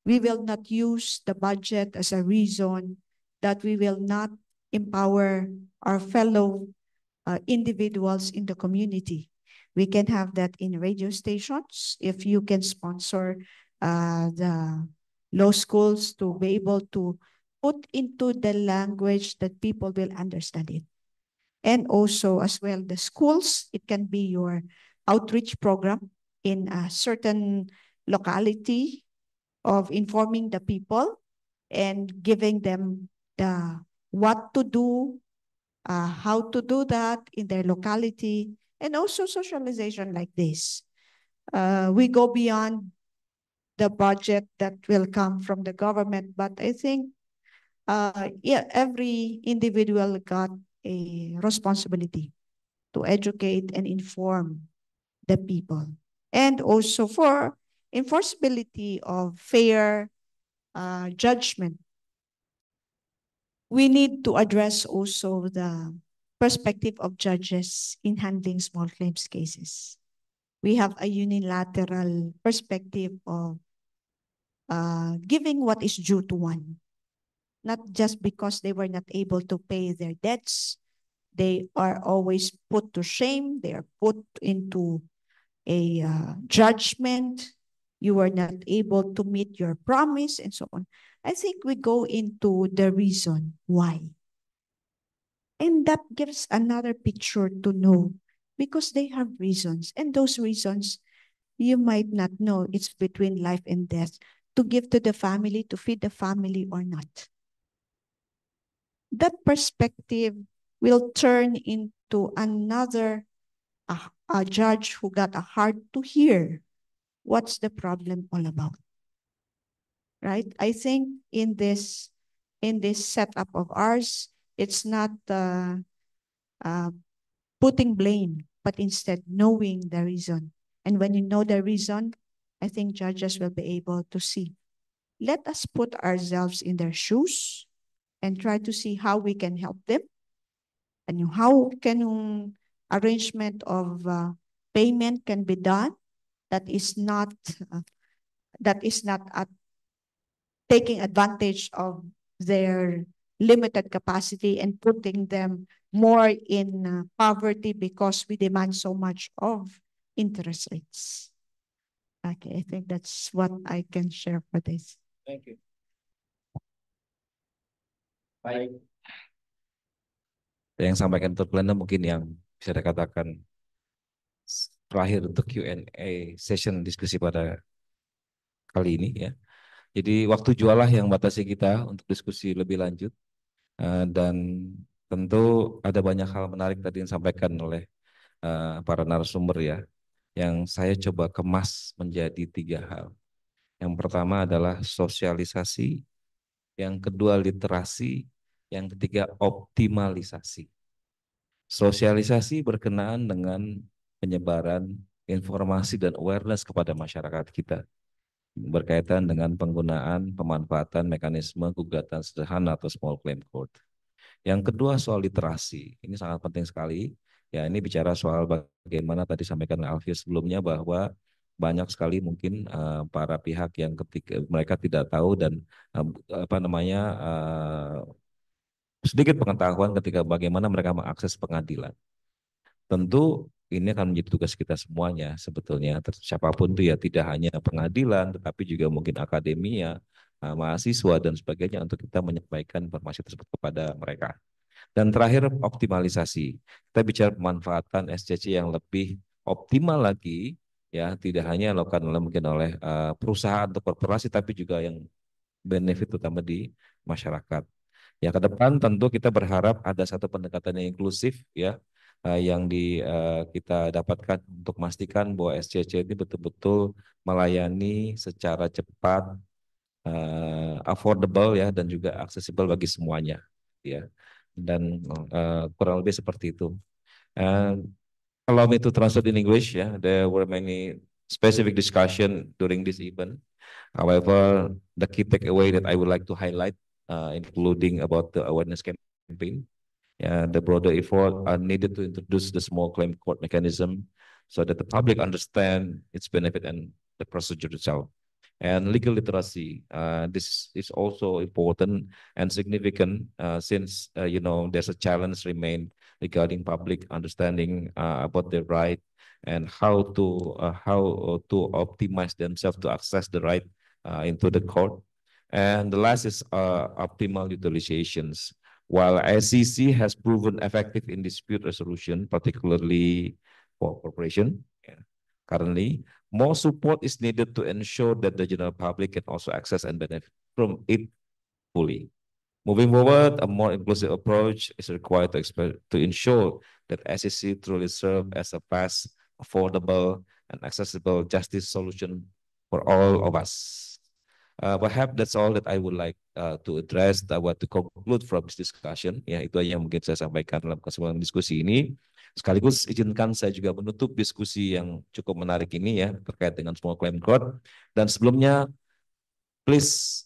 Speaker 3: we will not use the budget as a reason that we will not empower our fellow individuals in the community. We can have that in radio stations if you can sponsor the law schools to be able to put into the language that people will understand it. And also as well, the schools, it can be your outreach program in a certain locality of informing the people and giving them the what to do, how to do that in their locality, and also socialization like this. We go beyond the budget that will come from the government, but I think yeah, every individual got a responsibility to educate and inform the people. And also for enforceability of fair judgment, we need to address also the perspective of judges in handling small claims cases. We have a unilateral perspective of giving what is due to one, not just because they were not able to pay their debts. They are always put to shame. They are put into a judgment. You were not able to meet your promise and so on. I think we go into the reason why. And that gives another picture to know because they have reasons. And those reasons, you might not know it's between life and death to give to the family, to feed the family or not. That perspective will turn into another a judge who got a heart to hear what's the problem all about. Right? I think in this setup of ours, it's not putting blame but instead knowing the reason. And when you know the reason, I think judges will be able to see. Let us put ourselves in their shoes and try to see how we can help them and how can arrangement of payment can be done that is not taking advantage of their limited capacity and putting them more in poverty because we demand so much of interest rates. Okay, I think that's what I can share for this.
Speaker 1: Thank you. Baik. Yang sampaikan Dr. Glenda mungkin yang bisa dikatakan terakhir untuk Q&A session diskusi pada kali ini ya. Jadi waktu jualah yang batasi kita untuk diskusi lebih lanjut dan tentu ada banyak hal menarik tadi yang disampaikan oleh para narasumber ya, yang saya coba kemas menjadi 3 hal. Yang pertama adalah sosialisasi, yang kedua literasi, yang ketiga optimalisasi. Sosialisasi berkenaan dengan penyebaran informasi dan awareness kepada masyarakat kita berkaitan dengan penggunaan pemanfaatan mekanisme gugatan sederhana atau small claim court. Yang kedua soal literasi, ini sangat penting sekali. Ya, ini bicara soal bagaimana tadi sampaikan Alfie sebelumnya bahwa banyak sekali mungkin para pihak yang ketika mereka tidak tahu dan sedikit pengetahuan ketika bagaimana mereka mengakses pengadilan. Tentu ini akan menjadi tugas kita semuanya sebetulnya. Siapapun itu ya, tidak hanya pengadilan, tetapi juga mungkin akademia, mahasiswa dan sebagainya untuk kita menyampaikan informasi tersebut kepada mereka. Dan terakhir optimalisasi. Kita bicara pemanfaatan SCC yang lebih optimal lagi, ya tidak hanya dilakukan mungkin oleh perusahaan atau korporasi, tapi juga yang benefit utama di masyarakat. Ya ke depan tentu kita berharap ada satu pendekatan yang inklusif ya. Yang kita dapatkan untuk memastikan bahwa SCC ini betul-betul melayani secara cepat, affordable ya, dan juga accessible bagi semuanya ya, dan kurang lebih seperti itu. Allow me to translate in English ya. There were many specific discussion during this event. However, the key takeaway that I would like to highlight, including about the awareness campaign. The broader effort are needed to introduce the small claim court mechanism so that the public understand its benefit and the procedure itself. And legal literacy, this is also important and significant since there's a challenge remain regarding public understanding about their right and how to optimize themselves to access the right into the court. And the last is optimal utilizations. While SCC has proven effective in dispute resolution, particularly for corporation, currently, more support is needed to ensure that the general public can also access and benefit from it fully. Moving forward, a more inclusive approach is required to ensure that SCC truly serves as a fast, affordable, and accessible justice solution for all of us. Perhaps that's all that I would like to address, to conclude from this discussion. Ya, itu aja yang mungkin saya sampaikan dalam kesempatan diskusi ini. Sekaligus izinkan saya juga menutup diskusi yang cukup menarik ini ya, terkait dengan small claim court. Dan sebelumnya, please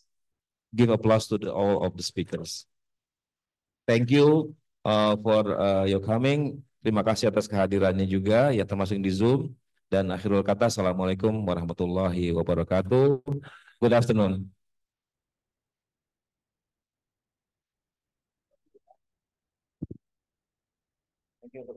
Speaker 1: give applause to all of the speakers. Thank you for your coming. Terima kasih atas kehadirannya juga, ya termasuk di Zoom. Dan akhirul kata, Assalamualaikum warahmatullahi wabarakatuh. Good afternoon. Thank you.